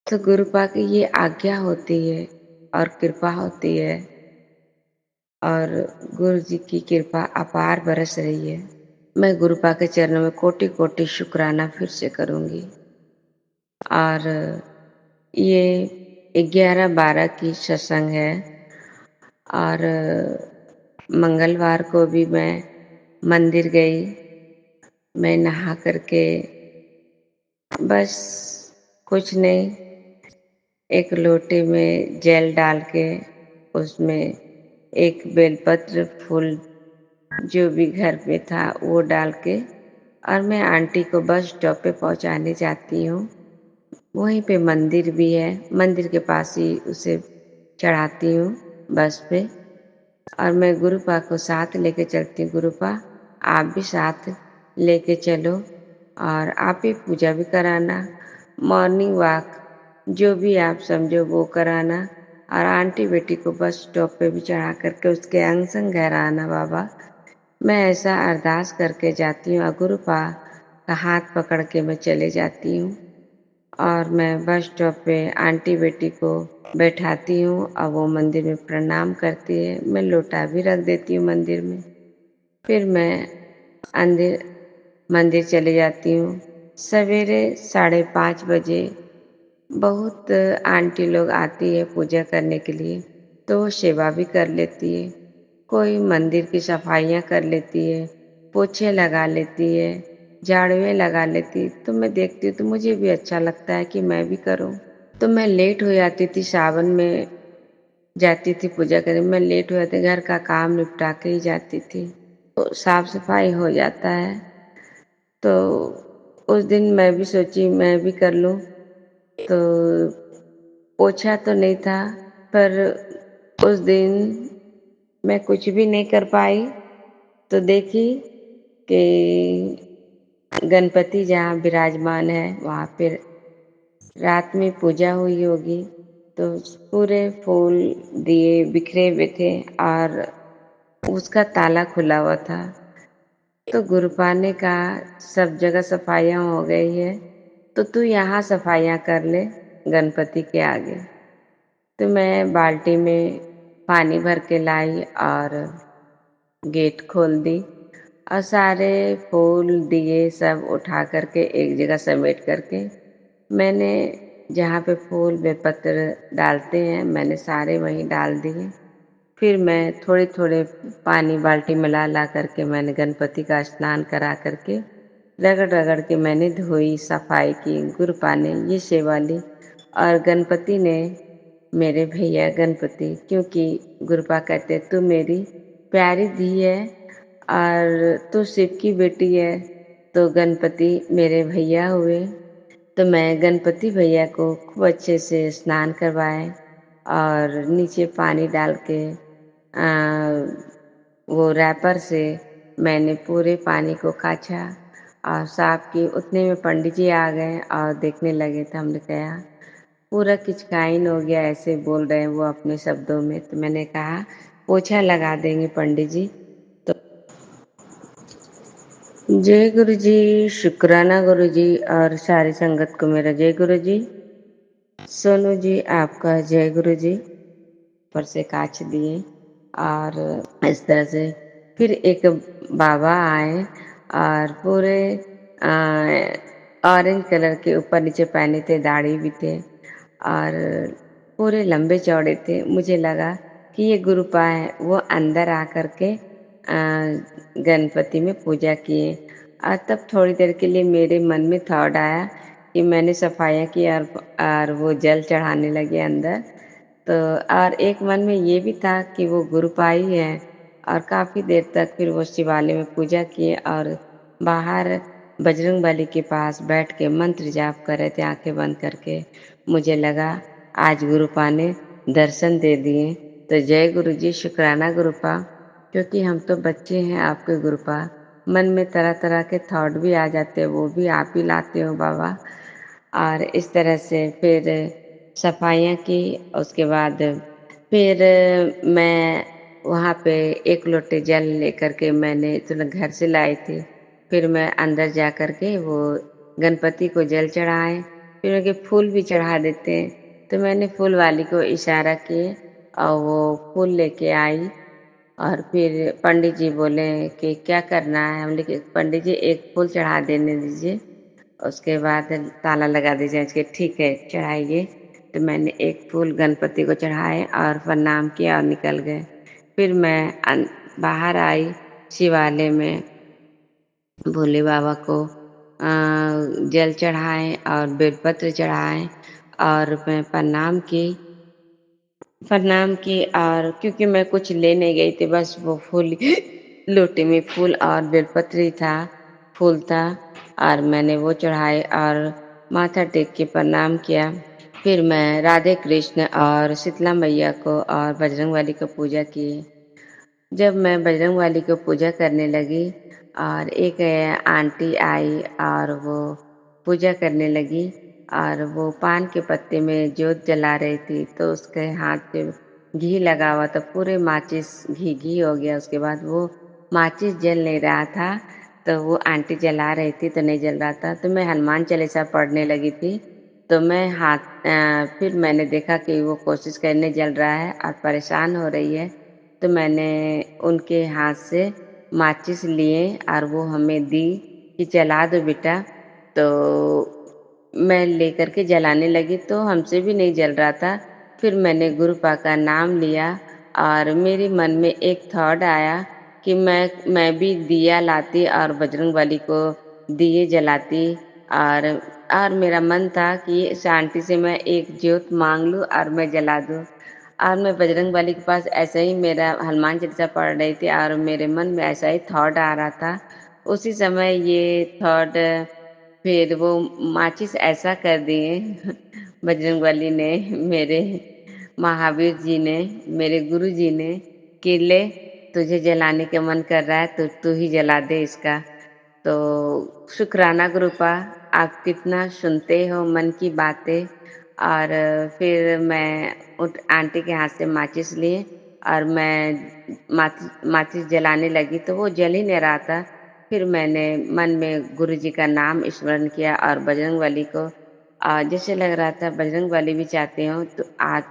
E: तो गुरुपा की ये आज्ञा होती है और कृपा होती है, और गुरु जी की कृपा अपार बरस रही है। मैं गुरुपा के चरणों में कोटि कोटि शुक्राना फिर से करूँगी। और ये 11-12 की सत्संग है, और मंगलवार को भी मैं मंदिर गई। मैं नहा करके बस कुछ नहीं, एक लोटे में जेल डाल के उसमें एक बेलपत्र फूल जो भी घर पे था वो डाल के, और मैं आंटी को बस स्टॉप पे पहुंचाने जाती हूँ। वहीं पे मंदिर भी है, मंदिर के पास ही उसे चढ़ाती हूँ बस पे। और मैं गुरुपा को साथ लेके चलती हूँ। गुरुपा, आप भी साथ लेके चलो और आप ही पूजा भी कराना, मॉर्निंग वॉक जो भी आप समझो वो कराना, और आंटी बेटी को बस स्टॉप पे भी चढ़ा करके उसके अंग संग घर आना बाबा। मैं ऐसा अरदास करके जाती हूँ और गुरुपा का हाथ पकड़ के मैं चले जाती हूँ। और मैं बस स्टॉप पे आंटी बेटी को बैठाती हूँ और वो मंदिर में प्रणाम करती है। मैं लोटा भी रख देती हूँ मंदिर में। फिर मैं अंदर मंदिर चली जाती हूँ। सवेरे 5:30 बजे बहुत आंटी लोग आती है पूजा करने के लिए, तो वो सेवा भी कर लेती है। कोई मंदिर की सफाइयाँ कर लेती है, पोछे लगा लेती है, झाड़ुएँ लगा लेती है। तो मैं देखती हूँ तो मुझे भी अच्छा लगता है कि मैं भी करूँ। तो मैं लेट हो जाती थी, सावन में जाती थी पूजा करने, मैं लेट हो जाती, घर का काम निपटा के ही जाती थी। तो साफ सफाई हो जाता है। तो उस दिन मैं भी सोची मैं भी कर लूँ। तो पोछा तो नहीं था, पर उस दिन मैं कुछ भी नहीं कर पाई। तो देखी कि गणपति जहाँ विराजमान है वहाँ पे रात में पूजा हुई होगी, तो पूरे फूल दिए बिखरे हुए थे और उसका ताला खुला हुआ था। तो गुरुपा ने कहा सब जगह सफाइयाँ हो गई है, तो तू यहाँ सफाइयाँ कर ले गणपति के आगे। तो मैं बाल्टी में पानी भर के लाई और गेट खोल दी, और सारे फूल दिए सब उठा करके एक जगह समेट करके मैंने, जहाँ पे फूल बेलपत्र डालते हैं मैंने सारे वहीं डाल दिए। फिर मैं थोड़े थोड़े पानी बाल्टी में ला ला करके मैंने गणपति का स्नान करा करके रगड़ रगड़ के मैंने धोई सफाई की। गुरुपा ने ये सेवा ली, और गणपति ने, मेरे भैया गणपति, क्योंकि गुरुपा कहते तू मेरी प्यारी धी है और तू शिव की बेटी है, तो गणपति मेरे भैया हुए। तो मैं गणपति भैया को खूब अच्छे से स्नान करवाए और नीचे पानी डाल के वो रैपर से मैंने पूरे पानी को काछा और साफ की। उतने में पंडित जी आ गए और देखने लगे, तो हमने कहा पूरा किचकाइन हो गया, ऐसे बोल रहे हैं वो अपने शब्दों में। तो मैंने कहा पोछा लगा देंगे पंडित जी। जय गुरु जी, शुक्राना गुरु जी, और सारी संगत को मेरा जय गुरु जी। सोनू जी आपका जय गुरु जी। पर से काछ दिए और इस तरह से फिर एक बाबा आए और पूरे ऑरेंज कलर के ऊपर नीचे पहने थे, दाढ़ी भी थे और पूरे लंबे चौड़े थे। मुझे लगा कि ये गुरुपा है। वो अंदर आकर के गणपति में पूजा किए, और तब थोड़ी देर के लिए मेरे मन में थॉट आया कि मैंने सफाइयाँ की और वो जल चढ़ाने लगे अंदर। तो और एक मन में ये भी था कि वो गुरुपा ही है और काफ़ी देर तक फिर वो शिवालय में पूजा किए और बाहर बजरंगबली के पास बैठ के मंत्र जाप कर रहे थे आँखें बंद करके। मुझे लगा आज गुरुपा ने दर्शन दे दिए, तो जय गुरुजी, शुक्राना गुरुपा, क्योंकि हम तो बच्चे हैं आपके गुरुपा। मन में तरह-तरह के थॉट भी आ जाते हैं, वो भी आप ही लाते हो बाबा। और इस तरह से फिर सफाइयाँ की, उसके बाद फिर मैं वहाँ पे 1 लोटे जल लेकर के मैंने घर से लाई थी। फिर मैं अंदर जा कर के वो गणपति को जल चढ़ाए, फिर उनके फूल भी चढ़ा देते हैं। तो मैंने फूल वाली को इशारा किए और वो फूल लेके आई और फिर पंडित जी बोले कि क्या करना है? हमने कि पंडित जी 1 फूल चढ़ा देने दीजिए। उसके बाद ताला लगा दीजिए कि ठीक है, चढ़ाइए। तो मैंने 1 फूल गणपति को चढ़ाए और प्रणाम किया और निकल गए। फिर मैं बाहर आई शिवालय में भोले बाबा को जल चढ़ाए और बेलपत्र चढ़ाए और मैं प्रणाम की और क्योंकि मैं कुछ ले नहीं गई थी, बस वो फूल लोटे में फूल और बेलपत्र ही था, फूल था और मैंने वो चढ़ाए और माथा टेक के प्रणाम किया। फिर मैं राधे कृष्ण और शीतला मैया को और बजरंगबली को पूजा की। जब मैं बजरंगबली को पूजा करने लगी और एक आंटी आई और वो पूजा करने लगी और वो पान के पत्ते में जोत जला रही थी, तो उसके हाथ पे घी लगा हुआ था, पूरे माचिस घी-घी हो गया। उसके बाद वो माचिस जल नहीं रहा था, तो वो आंटी जला रही थी तो नहीं जल रहा था, तो मैं हनुमान चालीसा पढ़ने लगी थी। तो मैं फिर मैंने देखा कि वो कोशिश करने जल रहा है और परेशान हो रही है, तो मैंने उनके हाथ से माचिस लिए और वो हमें दी कि जला दो बेटा। तो मैं लेकर के जलाने लगी तो हमसे भी नहीं जल रहा था। फिर मैंने गुरुपा का नाम लिया और मेरे मन में एक थॉट आया कि मैं भी दिया लाती और बजरंगबली को दिए जलाती और मेरा मन था कि इस आंटी से मैं एक ज्योत माँग लूँ और मैं जला दूँ। और मैं बजरंगबली के पास ऐसे ही मेरा हनुमान चालीसा पढ़ रही थी और मेरे मन में ऐसा ही थॉट आ रहा था। उसी समय ये थॉट फिर वो माचिस ऐसा कर दिए बजरंगबली ने, मेरे महावीर जी ने, मेरे गुरुजी ने कि ले तुझे जलाने का मन कर रहा है तो तू ही जला दे इसका। तो शुक्राना गुरुपा, आप कितना सुनते हो मन की बातें। और फिर मैं उठ आंटी के हाथ से माचिस लिए और मैं माचिस जलाने लगी तो वो जल ही नहीं रहा था। फिर मैंने मन में गुरुजी का नाम स्मरण किया और बजरंगबली को जैसे लग रहा था बजरंगबली भी चाहते हो तो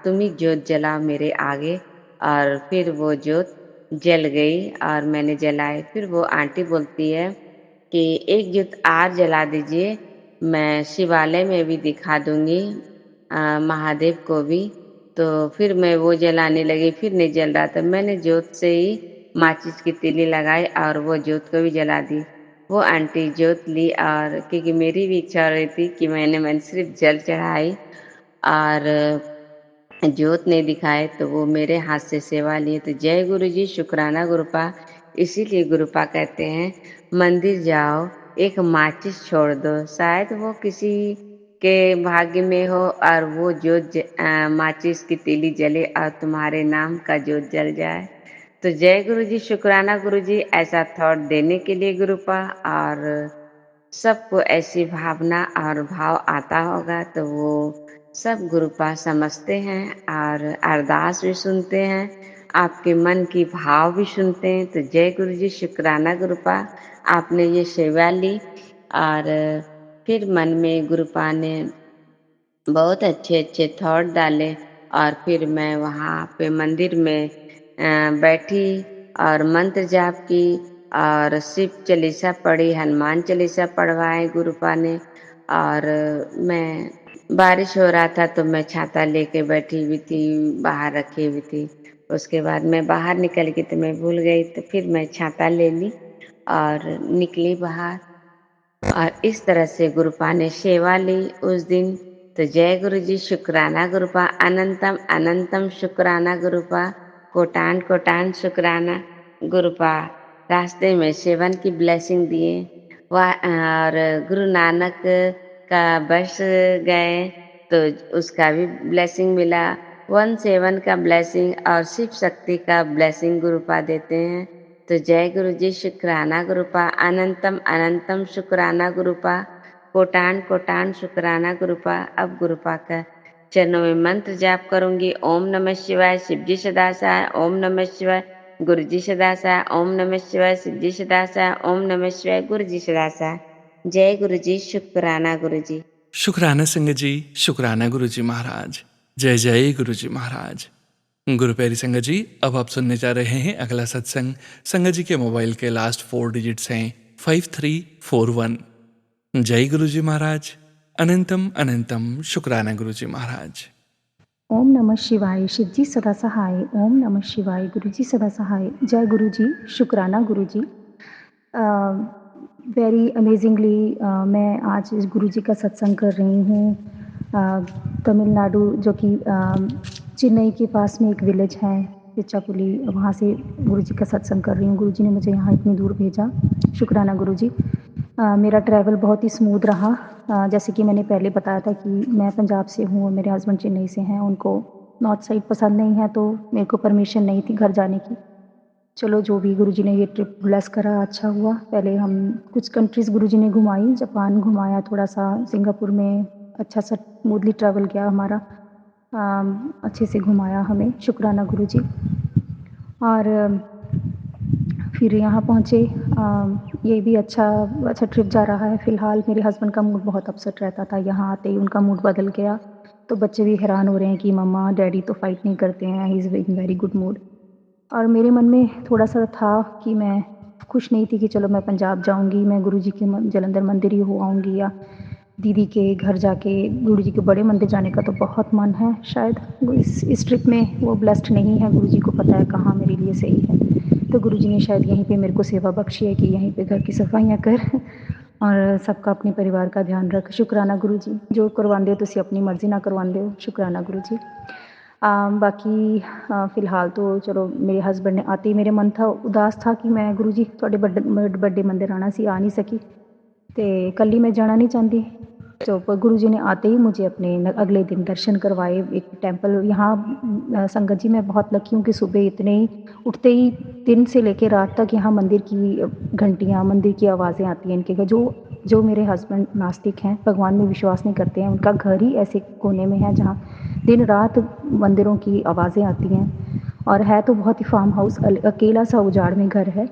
E: तुम ही ज्योत जलाओ मेरे आगे। और फिर वो ज्योत जल गई और मैंने जलाई। फिर वो आंटी बोलती है कि एक ज्योत और जला दीजिए, मैं शिवालय में भी दिखा दूँगी महादेव को भी। तो फिर मैं वो जलाने लगी, फिर नहीं जल रहा था। मैंने ज्योत से ही माचिस की तीली लगाई और वो ज्योत को भी जला दी। वो आंटी ज्योत ली और क्योंकि मेरी भी इच्छा हो रही थी कि मैंने सिर्फ़ जल चढ़ाई और जोत नहीं दिखाए तो वो मेरे हाथ से सेवा लिए। तो जय गुरु जी, शुक्राना गुरुपा। इसीलिए गुरुपा कहते हैं मंदिर जाओ, एक माचिस छोड़ दो, शायद वो किसी के भाग्य में हो और वो माचिस की तीली जले और तुम्हारे नाम का जोत जल जाए। तो जय गुरु जी, शुक्राना गुरु जी, ऐसा थॉट देने के लिए गुरुपा। और सबको ऐसी भावना और भाव आता होगा तो वो सब गुरुपा समझते हैं और अरदास भी सुनते हैं, आपके मन की भाव भी सुनते हैं। तो जय गुरु जी, शुक्राना गुरुपा, आपने ये सेवा ली। और फिर मन में गुरुपा ने बहुत अच्छे-अच्छे थॉट डाले और फिर मैं वहाँ पे मंदिर में बैठी और मंत्र जाप की और शिव चालीसा पढ़ी, हनुमान चालीसा पढ़वाए गुरुपा ने। और मैं बारिश हो रहा था तो मैं छाता लेके बैठी हुई थी, बाहर रखी हुई थी। उसके बाद मैं बाहर निकल गई तो मैं भूल गई तो फिर मैं छाता ले ली और निकली बाहर। और इस तरह से गुरुपा ने सेवा ली उस दिन। तो जय गुरु जी, शुक्राना गुरुपा, अनंतम अनंतम शुक्राना गुरुपा, कोटान कोटान शुक्राना गुरुपा। रास्ते में सेवन की ब्लेसिंग दिए और गुरु नानक का बस गए तो उसका भी ब्लेसिंग मिला। 17 का ब्लेसिंग और शिव शक्ति का ब्लेसिंग गुरुपा देते हैं। तो जय गुरु जी, शुक्राना गुरुपा, अनंतम अनंतम शुक्राना गुरुपा, कोटान कोटान शुक्राना गुरुपा। अब गुरुपा का चरणों में मंत्र जाप करूंगी। ओम नमः शिवाय, शिवजी सदा सहाय। ओम नमः शिवाय, गुरुजी सदा सहाय। ओम नमः शिवाय, शिवजी सदा सहाय। ओम नमः शिवाय, गुरुजी सदा सहाय। जय गुरु जी, शुक्राना गुरु जी।
A: शुक्राना संगत जी, शुक्राना गुरु जी महाराज। जय जय गुरु जी महाराज। गुरु प्यारी संगत जी, अब आप सुनने जा रहे हैं अगला सत्संग। संगत जी के मोबाइल के लास्ट 4 डिजिट्स हैं 5341। जय गुरु जी महाराज। अनंतम अनंतम शुक्राना गुरु जी महाराज।
F: ओम नमः शिवाय, शिवजी सदा सहाय। ओम नमः शिवाय, गुरुजी सदा सहाय। जय गुरुजी, शुक्राना गुरुजी। वेरी अमेजिंगली मैं आज इस गुरुजी का सत्संग कर रही हूँ। तमिलनाडु, जो कि चेन्नई के पास में एक विलेज है तिरुचिरापल्ली, वहाँ से गुरुजी का सत्संग कर रही हूँ। गुरुजी ने मुझे यहाँ इतनी दूर भेजा, शुक्राना गुरुजी। मेरा ट्रैवल बहुत ही स्मूथ रहा। जैसे कि मैंने पहले बताया था कि मैं पंजाब से हूँ और मेरे हस्बैंड चेन्नई से हैं। उनको नॉर्थ साइड पसंद नहीं है, तो मेरे को परमिशन नहीं थी घर जाने की। चलो, जो भी गुरुजी ने ये ट्रिप ब्लेस करा, अच्छा हुआ। पहले हम कुछ कंट्रीज़ गुरुजी ने घुमाई, जापान घुमाया, थोड़ा सा सिंगापुर में अच्छा सा स्मूथली ट्रैवल गया हमारा। अच्छे से घुमाया हमें, शुक्राना गुरुजी। और फिर यहाँ पहुँचे। ये भी अच्छा ट्रिप जा रहा है। फ़िलहाल मेरे हस्बैंड का मूड बहुत अपसेट रहता था, यहाँ आते ही उनका मूड बदल गया। तो बच्चे भी हैरान हो रहे हैं कि मम्मा डैडी तो फ़ाइट नहीं करते हैं, he is in very good mood. और मेरे मन में थोड़ा-सा था कि मैं खुश नहीं थी कि चलो मैं पंजाब जाऊँगी, मैं गुरुजी के जलंधर मंदिर ही हो आऊँगी, या दीदी के घर जाके गुरुजी के बड़े मंदिर जाने का तो बहुत मन है। शायद इस ट्रिप में वो ब्लेस्ड नहीं है, गुरुजी को पता है कहाँ मेरे लिए सही है। तो गुरुजी ने शायद यहीं पे मेरे को सेवा बख्शी है कि यहीं पे घर की सफाइयाँ कर और सबका अपने परिवार का ध्यान रख। शुक्राना गुरुजी, जो करवांदे हो तुसी अपनी मर्ज़ी नाल करवांदे हो। शुक्राना गुरुजी। बाकी फ़िलहाल तो चलो, मेरे हस्बैंड ने आते ही मेरे मन था उदास था कि मैं गुरुजी तुहाडे बड्डे मंदिर आना सी, आ नहीं सकी, तो कल्ली मैं जाना नहीं चाहती। तो पर गुरुजी ने आते ही मुझे अपने अगले दिन दर्शन करवाए। एक टेम्पल यहाँ, संगत जी मैं बहुत लकी हूँ कि सुबह इतने ही उठते ही दिन से लेकर रात तक यहाँ मंदिर की घंटियाँ, मंदिर की आवाज़ें आती हैं इनके घर। जो मेरे हस्बैंड नास्तिक हैं, भगवान में विश्वास नहीं करते हैं, उनका घर ही ऐसे कोने में है जहाँ दिन रात मंदिरों की आवाज़ें आती हैं। और है तो बहुत ही फार्म हाउस, अकेला सा उजाड़ में घर है,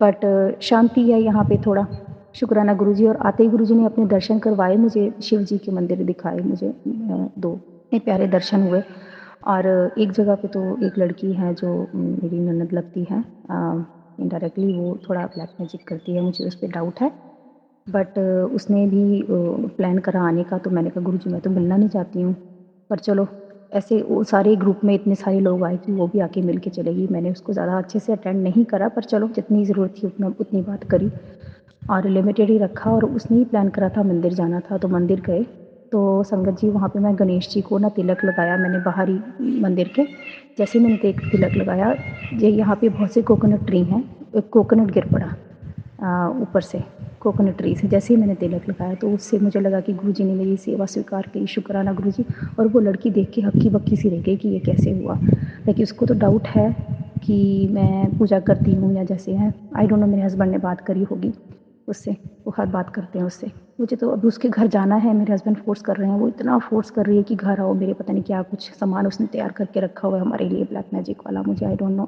F: बट शांति है यहाँ पे थोड़ा। शुक्राना गुरुजी। और आते ही गुरुजी ने अपने दर्शन करवाए मुझे, शिव जी के मंदिर दिखाए मुझे। 2 इतने प्यारे दर्शन हुए। और एक जगह पे तो एक लड़की है जो मेरी ननद लगती है, इनडायरेक्टली वो थोड़ा ब्लैक मैजिक करती है, मुझे उस पर डाउट है। बट उसने भी प्लान करा आने का, तो मैंने कहा गुरुजी मैं तो मिलना नहीं चाहती हूँ, पर चलो ऐसे वो सारे ग्रुप में इतने सारे लोग आए कि वो भी आके मिल के चलेगी। मैंने उसको ज़्यादा अच्छे से अटेंड नहीं करा, पर चलो जितनी ज़रूरत थी उतनी बात करी और लिमिटेड ही रखा। और उसने ही प्लान करा था मंदिर जाना था, तो मंदिर गए। तो संगत जी वहाँ पे मैं गणेश जी को ना तिलक लगाया मैंने बाहर ही मंदिर के। जैसे मैंने तिलक लगाया, ये यहाँ पे बहुत से कोकोनट ट्री हैं, एक कोकोनट गिर पड़ा ऊपर से कोकोनट ट्री से। जैसे ही मैंने तिलक लगाया तो उससे मुझे लगा कि गुरुजी ने मेरी सेवा स्वीकार की, शुक्राना गुरुजी। और वो लड़की देख के हक्की बक्की सी रह गई कि ये कैसे हुआ, लेकिन उसको तो डाउट है कि मैं पूजा करती हूँ या जैसे है, आई डोंट नो, मेरे हस्बैंड ने बात करी होगी उससे, वो हर बात करते हैं उससे। मुझे तो अभी उसके घर जाना है, मेरे हस्बैंड फ़ोर्स कर रहे हैं, वो इतना फ़ोर्स कर रही है कि घर आओ मेरे, पता नहीं क्या कुछ सामान उसने तैयार करके रखा हुआ है हमारे लिए ब्लैक मैजिक वाला। मुझे आई डोंट नो,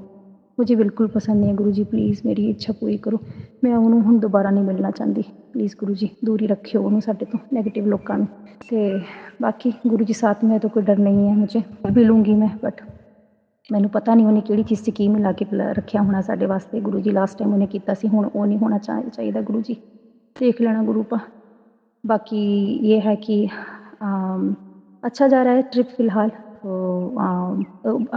F: मुझे बिल्कुल पसंद नहीं है। गुरुजी प्लीज़ मेरी इच्छा पूरी करो, मैं ਉਹਨੂੰ ਹੁਣ दोबारा नहीं मिलना चाहती। प्लीज़ गुरुजी दूर ही रखियो ਉਹਨੂੰ ਸਾਡੇ ਤੋਂ, नैगेटिव लोगों ਨੂੰ। ਤੇ बाकी गुरुजी साथ में है तो कोई डर नहीं है मुझे, भी लूँगी मैं। बट ਮੈਨੂੰ पता नहीं ਉਹਨੇ ਕਿਹੜੀ ਚੀਜ਼ 'ਚ ਕੀ ਮਿਲਾ ਕੇ ਰੱਖਿਆ ਹੋਣਾ ਸਾਡੇ ਵਾਸਤੇ। ਗੁਰੂ ਜੀ ਲਾਸਟ ਟਾਈਮ ਉਹਨੇ ਕੀਤਾ ਸੀ, ਹੁਣ ਉਹ नहीं होना चाहिए। गुरु जी देख लेना गुरुपा। बाकी ये है कि अच्छा जा रहा है ट्रिप फ़िलहाल। तो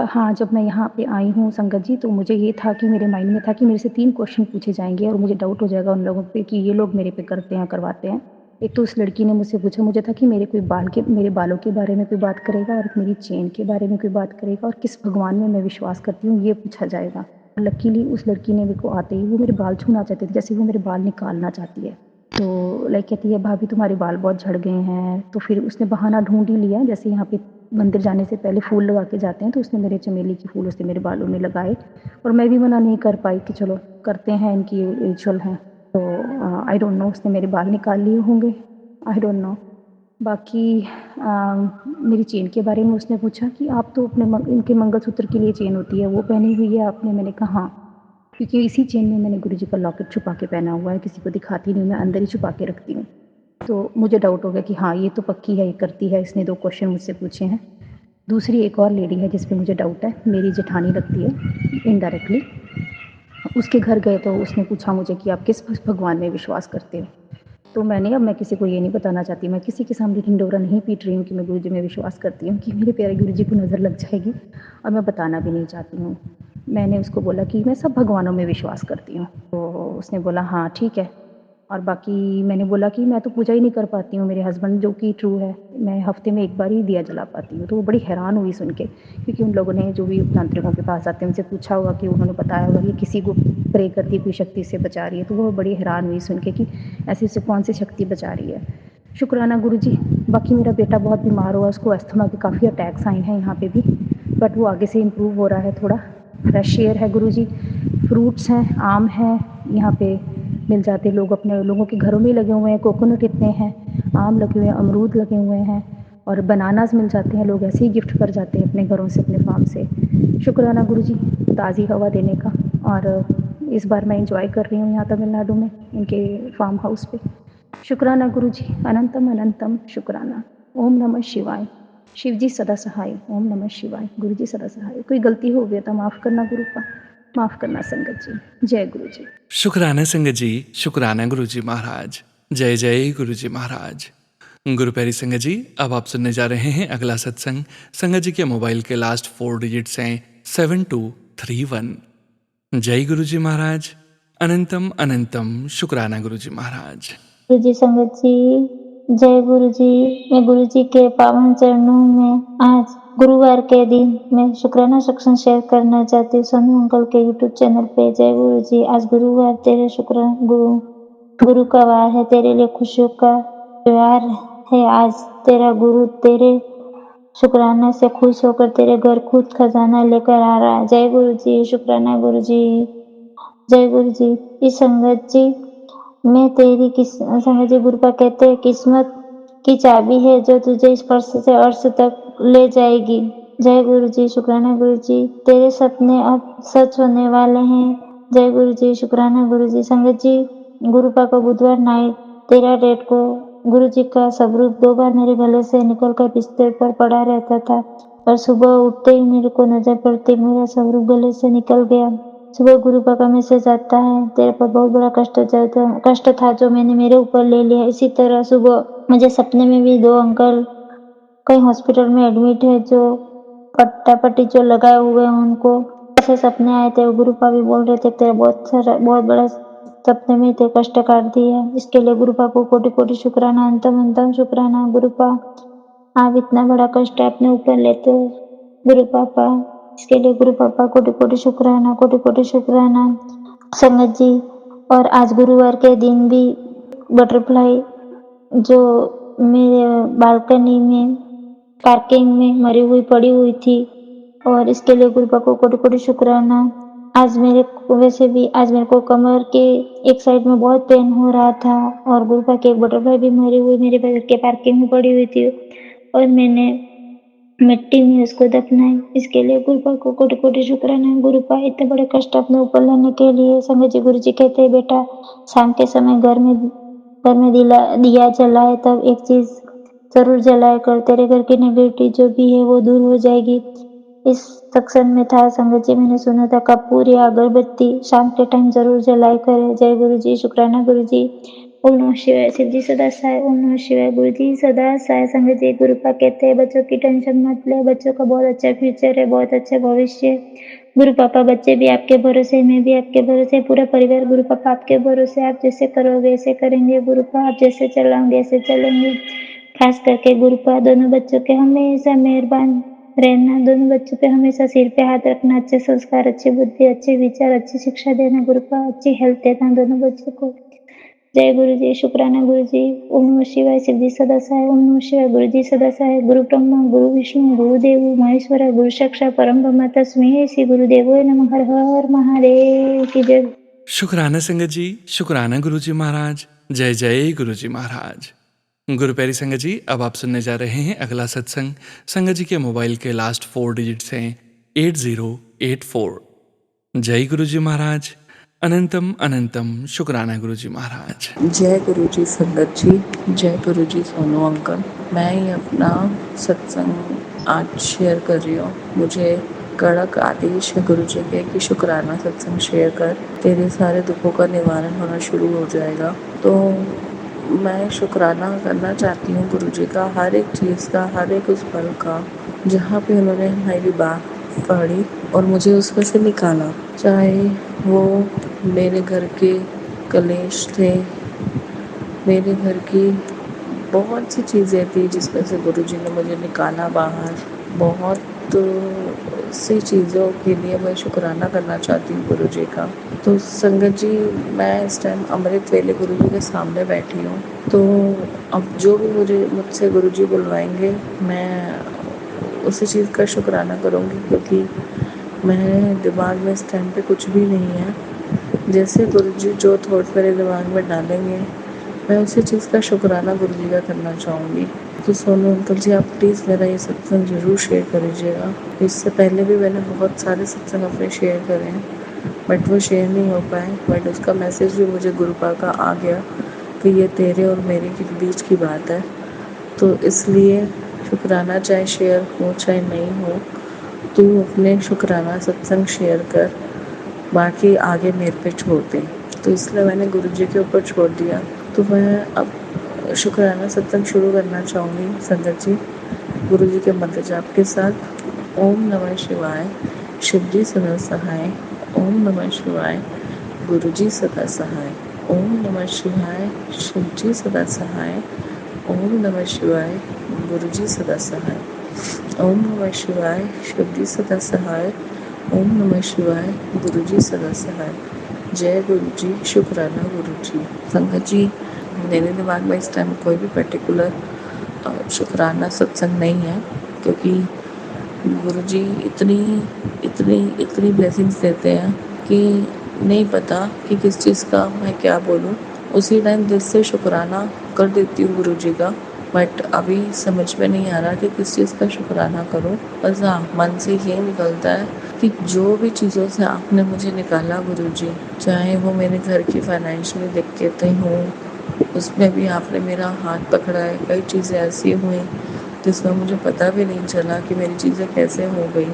F: हाँ, जब मैं यहाँ पे आई हूँ संगत जी, तो मुझे ये था कि मेरे माइंड में था कि मेरे से 3 क्वेश्चन पूछे जाएँगे और मुझे डाउट हो जाएगा उन लोगों पे कि ये लोग मेरे पे करते हैं, करवाते हैं। एक तो उस लड़की ने मुझसे पूछा, मुझे था कि मेरे बालों के बारे में कोई बात करेगा और मेरी चेन के बारे में कोई बात करेगा और किस भगवान में मैं विश्वास करती हूँ ये पूछा जाएगा। लकीली उस लड़की ने मेरे को आते ही वो मेरे बाल छूना चाहती थी, जैसे वो मेरे बाल निकालना चाहती है। तो लाइक कहती है, भाभी तुम्हारे बाल बहुत झड़ गए हैं। तो फिर उसने बहाना ढूंढ ही लिया, जैसे यहाँ पे मंदिर जाने से पहले फूल लगा के जाते हैं, तो उसने मेरे चमेली के फूल उसने मेरे बालों में लगाए और मैं भी मना नहीं कर पाई कि चलो करते हैं, इनकी रिचुअल हैं। तो आई डोंट नो उसने मेरे बाल निकाल लिए होंगे, आई डोंट नो। बाकी मेरी चेन के बारे में उसने पूछा कि आप तो अपने इनके मंगलसूत्र के लिए चेन होती है वो पहनी हुई है आपने। मैंने कहा हाँ, क्योंकि इसी चेन में मैंने गुरुजी का लॉकेट छुपा के पहना हुआ है, किसी को दिखाती नहीं, मैं अंदर ही छुपा के रखती हूँ। तो मुझे डाउट हो गया कि हाँ ये तो पक्की है, ये करती है। इसने 2 क्वेश्चन मुझसे पूछे हैं। दूसरी एक और लेडी है जिस पे मुझे डाउट है, मेरी जेठानी लगती है इनडायरेक्टली। उसके घर गए तो उसने पूछा मुझे कि आप किस भगवान में विश्वास करते हो। तो मैं किसी को ये नहीं बताना चाहती, मैं किसी के सामने ढिंढोरा नहीं पीट रही हूँ कि मैं गुरुजी में विश्वास करती हूँ, कि मेरे प्यारे गुरुजी को नज़र लग जाएगी और मैं बताना भी नहीं चाहती हूँ। मैंने उसको बोला कि मैं सब भगवानों में विश्वास करती हूँ। तो उसने बोला हाँ ठीक है। और बाकी मैंने बोला कि मैं तो पूजा ही नहीं कर पाती हूँ, मेरे हस्बैंड जो कि ट्रू है, मैं हफ्ते में 1 बार ही दिया जला पाती हूँ। तो वो बड़ी हैरान हुई सुन के, क्योंकि उन लोगों ने जो भी तांत्रिकों के पास आते हैं उनसे पूछा होगा कि उन्होंने बताया होगा कि किसी को प्रे करती कोई शक्ति से बचा रही है। तो वो बड़ी हैरान हुई सुन के कि ऐसे से कौन सी शक्ति बचा रही है। शुक्राना गुरुजी। बाकी मेरा बेटा बहुत बीमार हुआ, उसको अस्थमा के काफ़ी अटैक्स आए हैं यहाँ पे भी, बट वो आगे से इम्प्रूव हो रहा है थोड़ा। फ्रेश एयर है गुरुजी, फ्रूट्स हैं, आम हैं, यहाँ पे मिल जाते, लोग अपने लोगों के घरों में ही लगे हुए हैं, कोकोनट इतने हैं, आम लगे हुए हैं, अमरूद लगे हुए हैं और बनानास मिल जाते हैं, लोग ऐसे ही गिफ्ट कर जाते हैं अपने घरों से, अपने फार्म से। शुक्राना गुरुजी ताज़ी हवा देने का। और इस बार मैं इंजॉय कर रही हूँ यहाँ तमिलनाडु में इनके फार्म हाउस पे। शुक्राना गुरुजी, अनंतम अनंतम शुक्राना। ओम नमः शिवाय। शिव जी सदा सहाय। ओम नमः शिवाय। गुरु जी सदा सहाय। कोई गलती हो गया तो माफ़ करना गुरुपा, माफ़ करना संगत जी। जय गुरु जी।
A: शुक्राना संगत जी, शुक्राना गुरुजी महाराज। जय जय गुरुजी महाराज। गुरु प्यारी संगत जी, अब आप सुनने जा रहे हैं अगला सत्संग। संगत जी के मोबाइल के लास्ट 4 डिजिट्स हैं 7231। जय गुरुजी महाराज। अनंतम अनंतम शुक्राना गुरुजी महाराज।
G: गुरु जी संगत जी, जय गुरु जी। मैं गुरु जी के पावन चरणों में आज गुरुवार के दिन मैं शुक्राना सत्संग शेयर करना चाहती हूँ सोनू अंकल के यूट्यूब चैनल पे। जय गुरु जी। आज गुरुवार तेरे गुरु का वार है, तेरे लिए खुशियों का त्योहार है। आज तेरा गुरु तेरे शुक्राना से खुश होकर तेरे घर खुद खजाना लेकर आ रहा है। जय गुरु जी। शुक्राना गुरु जी। जय गुरु जी। इस संगत जी मैं तेरी संगत जी, गुरुपा कहते हैं किस्मत की चाबी है जो तुझे स्पर्श से अर्श तक ले जाएगी। जय गुरु जी। शुक्राना गुरु जी। तेरे सपने अब सच होने वाले हैं। जय गुरु जी। शुक्राना गुरु जी। संगत जी, गुरुपा को बुधवार नाइट 13 डेट को गुरु जी का स्वरूप 2 बार मेरे गले से निकलकर बिस्तर पर पड़ा रहता था और सुबह उठते ही मेरे को नजर पड़ते मेरा स्वरूप गले से निकल गया। सुबह गुरुपा का मैसेज आता है, तेरे पर बहुत बड़ा कष्ट था जो मैंने मेरे ऊपर ले लिया। इसी तरह सुबह मुझे सपने में भी 2 अंकल कहीं हॉस्पिटल में एडमिट है, जो पट्टी जो लगाए हुए हैं उनको ऐसे सपने आए थे। गुरुपा भी बोल रहे थे तेरा बहुत बड़ा सपने में थे कष्ट काट दिया। इसके लिए गुरुपा को कोटि कोटि शुक्राना, अंतम अंतम शुक्राना। गुरुपा आप इतना बड़ा कष्ट अपने ऊपर लेते हो गुरु पापा, इसके लिए गुरु पापा कोटि कोटि शुक्राना, कोटि कोटि शुक्राना। संगत जी, और आज गुरुवार के दिन भी बटरफ्लाई जो मेरे बालकनी में पार्किंग में मरी हुई पड़ी हुई थी, और इसके लिए गुरुपा को कोटि कोटि शुक्राना। आज मेरे को कमर के एक साइड में बहुत पेन हो रहा था और गुरुपा की एक बटरफ्लाई भी मरी हुई मेरे घर के पार्किंग में पड़ी हुई थी और मैंने मिट्टी में उसको दफनाई। इसके लिए गुरुपा को कोटि कोटि शुक्राना। गुरुपा इतने बड़े कष्ट अपने ऊपर लेने के लिए। संगत जी, गुरु जी कहते हैं बेटा शाम के समय घर में दिया जलाए तब एक चीज जरूर जलाया कर, तेरे घर की नेगेटिविटी जो भी है वो दूर हो जाएगी। इस सत्संग में था संगत जी, मैंने सुना था कपूर या अगरबत्ती शाम के टाइम जरूर जलाया करे। जय गुरु जी। शुक्राना गुरु जी। ओम नमः शिवाय। शिव जी सदा सहाय। ओम नमः शिवाय। गुरु जी सदा सहाय। संगत जी, गुरु पाक कहते हैं बच्चों की टेंशन मत लो, बच्चों का बहुत अच्छा फ्यूचर है, बहुत अच्छा भविष्य है। गुरु पापा बच्चे भी आपके भरोसे, मैं भी आपके भरोसे, पूरा परिवार गुरु पापा आपके भरोसे। आप जैसे करोगे ऐसे करेंगे गुरु पापा, आप जैसे चलाओगे ऐसे चलेंगे। खास करके गुरु पापा दोनों बच्चों के हमेशा मेहरबान रहना, दोनों बच्चों पे हमेशा सिर पे हाथ रखना, अच्छे संस्कार, अच्छी बुद्धि, अच्छे विचार, अच्छी शिक्षा देना गुरु पापा, अच्छी हेल्थ देना दोनों बच्चों को। जय गुरु जी। शुक्राना गुरु जी। ओम नमः शिवाय। शिव जी सदा सहाय। ओम नमः शिवाय। गुरु जी सदा सहाय। गुरु ब्रह्मा गुरु विष्णु गुरुदेव महेश्वर गुरु साक्षात परम ब्रह्म तस्मै श्री गुरुदेवोय नमः। हर हर महादेव की जय।
A: शुक्राना संगत जी, शुक्राना गुरुजी महाराज। जय जय गुरुजी महाराज। गुरु प्यारी संगत जी, अब आप सुनने जा रहे हैं अगला सत्संग। संगत जी के मोबाइल के लास्ट 4 डिजिट्स हैं 8084। जय गुरुजी महाराज। अनंतम अनंतम शुक्राना गुरुजी महाराज।
D: जय गुरु जी संगत जी, जय गुरु जी सोनू अंकल। मैं ही अपना सत्संग आज शेयर कर रही हूँ। मुझे कड़क आदेश है गुरु जी के कि शुक्राना सत्संग शेयर कर, तेरे सारे दुखों का निवारण होना शुरू हो जाएगा। तो मैं शुक्राना करना चाहती हूँ गुरु जी का, हर एक चीज़ का, हर एक उस पल का जहाँ पे उन्होंने हमारी बात पढ़ी और मुझे उसमें से निकाला। चाहे वो मेरे घर के कलेश थे, मेरे घर की बहुत सी चीज़ें थी जिसमें से गुरुजी ने मुझे निकाला बाहर। बहुत सी चीज़ों के लिए मैं शुक्राना करना चाहती हूँ गुरुजी का। तो संगत जी, मैं इस टाइम अमृत वेले गुरुजी के सामने बैठी हूँ। तो अब जो भी मुझसे गुरुजी बुलवाएंगे, मैं उसी चीज़ का शुक्राना करूँगी, क्योंकि मेरे दिमाग में इस टाइम पे कुछ भी नहीं है। जैसे गुरुजी जो थॉट मेरे दिमाग में डालेंगे, मैं उसी चीज़ का शुक्राना गुरुजी का करना चाहूँगी। तो सोनू अंकल जी, आप प्लीज़ मेरा ये सत्संग ज़रूर शेयर करिएगा। इससे पहले भी मैंने बहुत सारे सत्संग अपने शेयर करे हैं, बट वो शेयर नहीं हो पाए। बट उसका मैसेज भी मुझे गुरुपा का आ गया कि ये तेरे और मेरे के बीच की बात है। तो इसलिए शुक्राना चाहे शेयर हो चाहे नहीं हो, तू अपने शुक्राना सत्संग शेयर कर, बाकी आगे मेरे पे छोड़ दे। तो इसलिए मैंने गुरुजी के ऊपर छोड़ दिया। तो मैं अब शुक्राना सत्संग शुरू करना चाहूँगी संगत जी, गुरुजी के मंत्र जाप के साथ। ओम नमः शिवाय। शिव जी सदा सहाय। ओम नमः शिवाय। गुरुजी सदा सहाय। ओम नमः शिवाय। शिव जी सदा सहाय। ओम नमः शिवाय। गुरुजी सदा सहाय। ओम नमः शिवाय। शिव जी सदा सहाय। ओम नमः शिवाय। गुरुजी सदा सहाय। जय गुरु जी। शुक्राना गुरु जी। संगत जी, मेरे दिमाग में इस टाइम कोई भी पर्टिकुलर शुक्राना सत्संग नहीं है, क्योंकि गुरु जी इतनी इतनी इतनी ब्लेसिंग्स देते हैं कि नहीं पता कि किस चीज़ का मैं क्या बोलूँ। उसी टाइम दिल से शुक्राना कर देती हूँ गुरु जी का, बट अभी समझ में नहीं आ रहा कि किस चीज़ का शुक्राना करूँ। बस हाँ, मन से ये निकलता है कि जो भी चीज़ों से आपने मुझे निकाला गुरुजी, चाहे वो मेरे घर की फाइनेंशियल दिक्कतें हों, उसमें भी आपने मेरा हाथ पकड़ा है। कई चीज़ें ऐसी हुई जिसमें मुझे पता भी नहीं चला कि मेरी चीज़ें कैसे हो गई।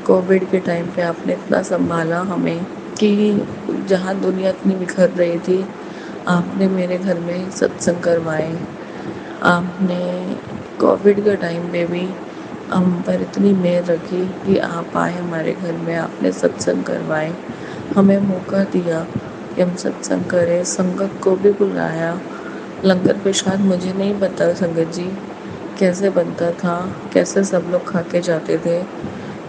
D: कोविड के टाइम पे आपने इतना संभाला हमें कि जहाँ दुनिया इतनी बिखर रही थी, आपने मेरे घर में सत्संग करवाए। आपने कोविड के टाइम पे भी हम पर इतनी मेहर रखी कि आप आए हमारे घर में, आपने सत्संग करवाए, हमें मौका दिया कि हम सत्संग करें, संगत को भी बुलाया। लंगर प्रसाद मुझे नहीं पता संगत जी कैसे बनता था, कैसे सब लोग खा के जाते थे,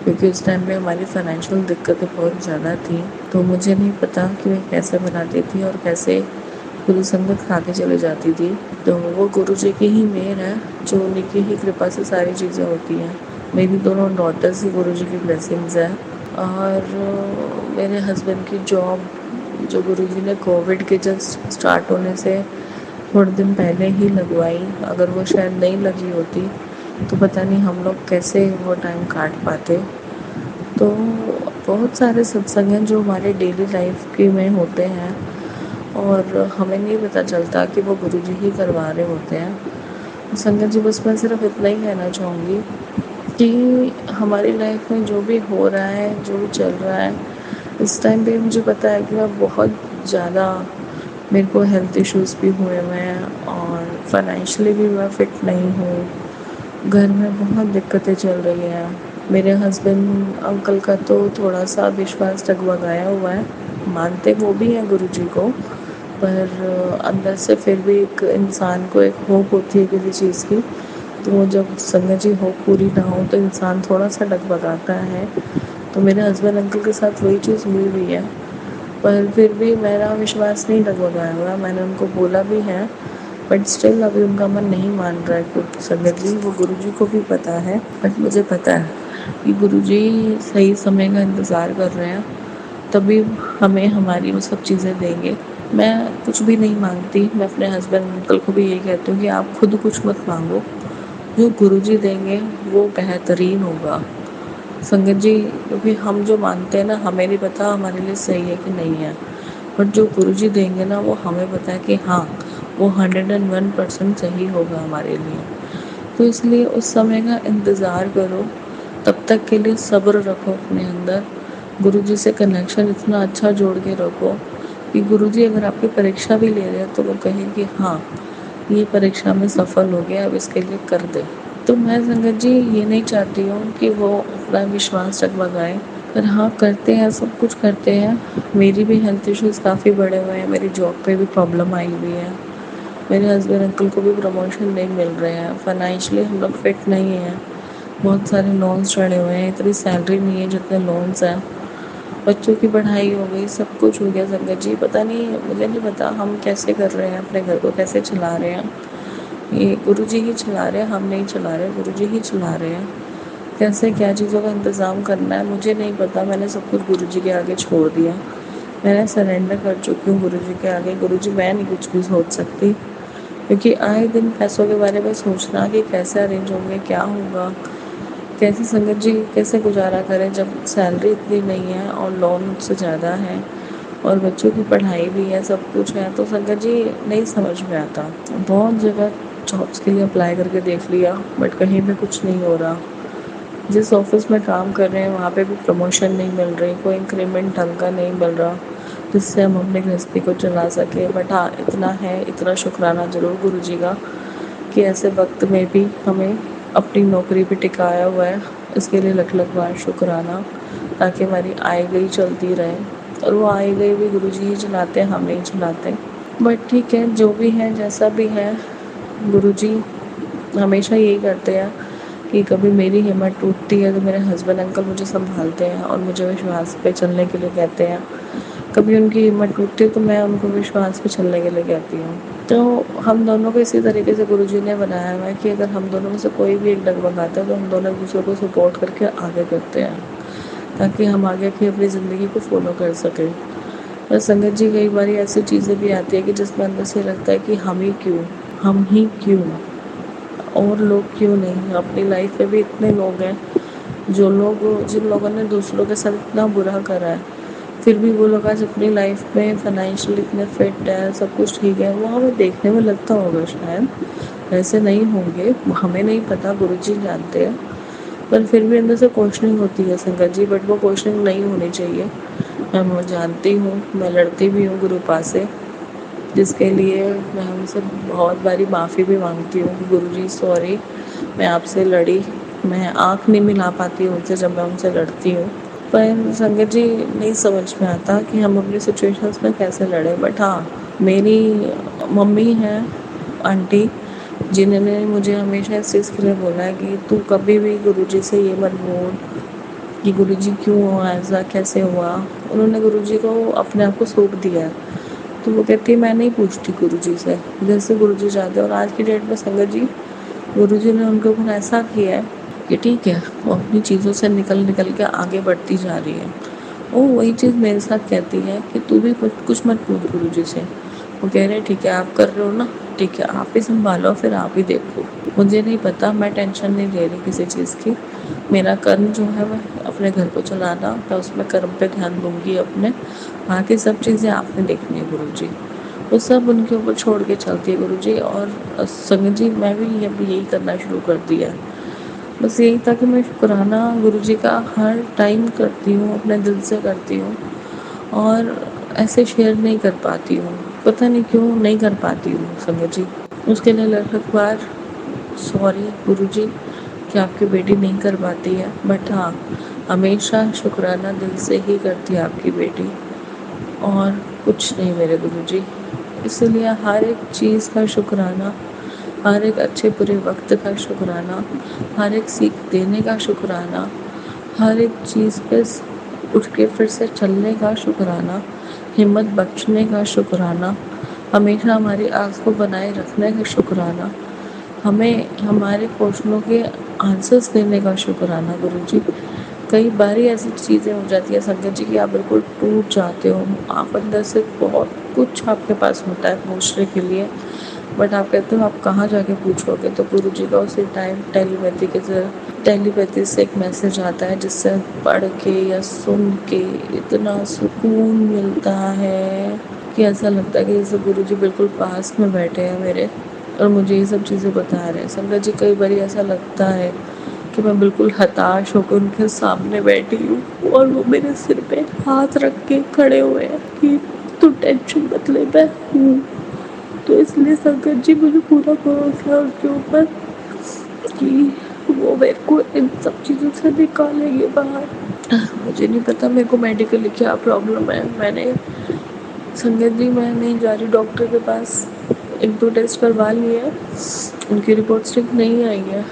D: क्योंकि उस टाइम पे हमारी फाइनेंशियल दिक्कतें बहुत ज़्यादा थी। तो मुझे नहीं पता कि मैं कैसे बनाती थी और कैसे पूरी संगत खा के चले जाती थी। तो वो गुरु जी की ही मेहर है, जो उन्हीं की ही कृपा से सारी चीज़ें होती हैं। मेरी दोनों डॉटर्स ही गुरु जी की ब्लेसिंग्स है। और मेरे हस्बैंड की जॉब जो गुरु जी ने कोविड के जस्ट स्टार्ट होने से थोड़े दिन पहले ही लगवाई, अगर वो शायद नहीं लगी होती तो पता नहीं हम लोग कैसे वो टाइम काट पाते। तो बहुत सारे सत्संग हैं जो हमारे डेली लाइफ के में होते हैं और हमें नहीं पता चलता कि वो गुरु जी ही करवा रहे होते हैं। संगत जी, बस मैं सिर्फ इतना ही कहना चाहूँगी कि हमारी लाइफ में जो भी हो रहा है, जो भी चल रहा है, इस टाइम पे मुझे पता है कि मैं बहुत ज़्यादा मेरे को हेल्थ इश्यूज़ भी हुए हुए हैं और फाइनेंशियली भी मैं फिट नहीं हूँ। घर में बहुत दिक्कतें चल रही हैं। मेरे हस्बैंड अंकल का तो थोड़ा सा विश्वास डगमगाया हुआ है। मानते वो भी हैं गुरुजी को, पर अंदर से फिर भी एक इंसान को एक होप होती है किसी चीज़ की, तो वो जब संगत जी होप पूरी ना हो तो इंसान थोड़ा सा डगमगाता है। तो मेरे हस्बैंड अंकल के साथ वही चीज़ हुई हुई है, पर फिर भी मेरा विश्वास नहीं डगमगाया हुआ। मैंने उनको बोला भी है, बट स्टिल अभी उनका मन नहीं मान रहा है, क्योंकि संगत जी वो गुरुजी को भी पता है, बट मुझे पता है कि गुरुजी सही समय का इंतज़ार कर रहे हैं, तभी हमें हमारी वो सब चीज़ें देंगे। मैं कुछ भी नहीं मांगती। मैं अपने हस्बैंड अंकल को भी यही कहती हूँ कि आप खुद कुछ मत मांगो, जो गुरुजी देंगे वो बेहतरीन होगा। संगत जी, क्योंकि हम जो मानते हैं ना, हमें नहीं पता हमारे लिए सही है कि नहीं है, बट जो गुरुजी देंगे ना वो हमें पता है कि हाँ, वो 101% सही होगा हमारे लिए। तो इसलिए उस समय का इंतज़ार करो, तब तक के लिए सब्र रखो अपने अंदर। गुरुजी से कनेक्शन इतना अच्छा जोड़ के रखो कि गुरुजी अगर आपकी परीक्षा भी ले रहे हैं तो वो कहें कि हाँ, ये परीक्षा में सफल हो गया, अब इसके लिए कर दे। तो मैं संगत जी ये नहीं चाहती हूँ कि वो अपना विश्वास डगमगाएं, पर हाँ, करते हैं, सब कुछ करते हैं। मेरी भी हेल्थ इश्यूज़ काफ़ी बड़े हुए हैं, मेरी जॉब पे भी प्रॉब्लम आई हुई है, मेरे हस्बैंड अंकल को भी प्रमोशन नहीं मिल रहे हैं, फाइनेंशियली हम लोग फिट नहीं हैं, बहुत सारे लोन्स चढ़े हुए हैं, इतनी सैलरी नहीं है जितने लोन्स हैं, बच्चों की पढ़ाई हो गई, सब कुछ हो गया। संगत जी पता नहीं, मुझे नहीं पता हम कैसे कर रहे हैं, अपने घर को कैसे चला रहे हैं। ये गुरुजी ही चला रहे हैं, हम नहीं चला रहे, गुरुजी ही चला रहे हैं। कैसे क्या चीज़ों का इंतज़ाम करना है मुझे नहीं पता। मैंने सब कुछ गुरुजी के आगे छोड़ दिया, मैंने सरेंडर कर चुकी हूँ गुरुजी के आगे। गुरुजी मैं नहीं कुछ भी सोच सकती, क्योंकि आए दिन पैसों के बारे में सोचना कि कैसे अरेंज होंगे, क्या होगा, कैसे संगत जी कैसे गुजारा करें जब सैलरी इतनी नहीं है और लोन मुझसे ज़्यादा है और बच्चों की पढ़ाई भी है, सब कुछ है। तो संगत जी नहीं समझ में आता। बहुत जगह जॉब्स के लिए अप्लाई करके देख लिया, बट कहीं पे कुछ नहीं हो रहा। जिस ऑफिस में काम कर रहे हैं वहाँ पे भी प्रमोशन नहीं मिल रही, कोई इंक्रीमेंट ढंग का नहीं मिल रहा जिससे हम अपने गृहस्थी को चला सके। बट हाँ, इतना है, इतना शुक्राना ज़रूर गुरुजी का कि ऐसे वक्त में भी हमें अपनी नौकरी पे टिकाया हुआ है। इसके लिए लख लख बार शुक्राना, ताकि हमारी आई गई चलती रहे। और वो आई गई भी गुरुजी ही चलाते हैं, हम नहीं चलाते। बट ठीक है, जो भी है जैसा भी है, गुरुजी हमेशा यही करते हैं कि कभी मेरी हिम्मत टूटती है तो मेरे हस्बैंड अंकल मुझे संभालते हैं और मुझे विश्वास पे चलने के लिए कहते हैं। कभी उनकी हिम्मत टूटती है तो मैं उनको विश्वास पे चलने के लिए कहती हूँ। तो हम दोनों को इसी तरीके से गुरुजी ने बनाया हुआ है कि अगर हम दोनों में से कोई भी एक डगमगाता है तो हम दोनों एक दूसरे को सपोर्ट करके आगे करते हैं, ताकि हम आगे की अपनी ज़िंदगी को फॉलो कर सकें। और संगत जी कई बार ऐसी चीज़ें भी आती है कि जिसमें अंदर से लगता है कि हम ही क्यों, और लोग क्यों नहीं। अपनी लाइफ में भी इतने लोग हैं जिन लोगों ने दूसरों के साथ इतना बुरा करा है, फिर भी वो लोग आज अपनी लाइफ में फाइनेंशियली इतने फिट है, सब कुछ ठीक है। वो हमें देखने में लगता होगा शायद ऐसे नहीं होंगे, हमें नहीं पता, गुरुजी जानते हैं, पर फिर भी अंदर से क्वेश्चनिंग होती है संगत जी, बट वो क्वेश्चनिंग नहीं होनी चाहिए। मैं जानती हूँ, मैं लड़ती भी हूँ गुरुपा से, जिसके लिए मैं उनसे बहुत बारी माफ़ी भी मांगती हूँ कि गुरुजी सॉरी, मैं आपसे लड़ी, मैं आँख नहीं मिला पाती उनसे जब मैं उनसे लड़ती हूँ। पर संगत जी नहीं समझ में आता कि हम अपनी सिचुएशंस में कैसे लड़ें। बट हाँ, मेरी मम्मी हैं, आंटी, जिन्होंने मुझे हमेशा इस चीज़ के लिए बोला है कि तू कभी भी गुरुजी से ये मत बोल कि गुरुजी क्यों हुआ ऐसा, कैसे हुआ। उन्होंने गुरुजी को अपने आप को सौंप दिया है, तो वो कहती है मैं नहीं पूछती गुरुजी से, जैसे गुरुजी चाहते हैं। और आज की डेट में संगत जी गुरुजी ने उनके ऊपर ऐसा किया है कि ठीक है, वो अपनी चीज़ों से निकल के आगे बढ़ती जा रही है। वो वही चीज़ मेरे साथ कहती है कि तू भी कुछ मत पूछ गुरुजी से। वो कह रहे हैं ठीक है, आप कर रहे हो ना, ठीक है, आप ही संभालो, फिर आप ही देखो, मुझे नहीं पता, मैं टेंशन नहीं ले रही किसी चीज़ की। मेरा कर्म जो है वह अपने घर को चलाना, मैं उसमें कर्म पे ध्यान दूंगी अपने, बाकी सब चीज़ें आपने देखनी है गुरुजी। वो सब उनके ऊपर छोड़ के चलती है गुरुजी। और संगत जी मैं भी अब यही करना शुरू कर दिया है। बस यही था कि मैं शुक्राना गुरुजी का हर टाइम करती हूँ, अपने दिल से करती हूँ और ऐसे शेयर नहीं कर पाती हूँ। पता नहीं क्यों नहीं कर पाती हूँ संगत जी। उसके लिए लगभग बार सॉरी गुरुजी कि आपकी बेटी नहीं कर पाती है, बट हाँ हमेशा शुक्राना दिल से ही करती है आपकी बेटी, और कुछ नहीं मेरे गुरुजी। इसलिए हर एक चीज़ का शुक्राना, हर एक अच्छे बुरे वक्त का शुक्राना, हर एक सीख देने का शुक्राना, हर एक चीज़ पे उठ के फिर से चलने का शुक्राना, हिम्मत बख्शने का शुक्राना, हमेशा हमारी आस को बनाए रखने का शुक्राना, हमें हमारे क्वेश्चनों के आंसर्स देने का शुक्राना गुरुजी। कई बारी ऐसी चीज़ें हो जाती है संगत जी कि आप बिल्कुल टूट जाते हो, आप अंदर से बहुत कुछ आपके पास होता है पूछने के लिए, बट आप कहते हो आप कहाँ जाके पूछोगे, तो गुरुजी का उसी टाइम टेलीपैथी से एक मैसेज आता है जिससे पढ़ के या सुन के इतना सुकून मिलता है कि ऐसा लगता है कि जैसे गुरुजी बिल्कुल पास में बैठे हैं मेरे और मुझे ये सब चीज़ें बता रहे हैं। संगत जी कई बार ऐसा लगता है कि मैं बिल्कुल हताश होकर उनके सामने बैठी हूँ और वो मेरे सिर पे हाथ रख के खड़े हुए हैं कि तू टेंशन मत ले, मैं हूँ। तो इसलिए संगत जी मुझे पूरा भरोसा है उनके ऊपर कि वो मेरे को इन सब चीज़ों से निकालेंगे बाहर। मुझे नहीं पता मेरे को मेडिकली क्या प्रॉब्लम है। संगत जी मैं नहीं जा रही डॉक्टर के पास, 1-2 टेस्ट करवा लिए हैं, उनकी रिपोर्ट्स ठीक नहीं आई है,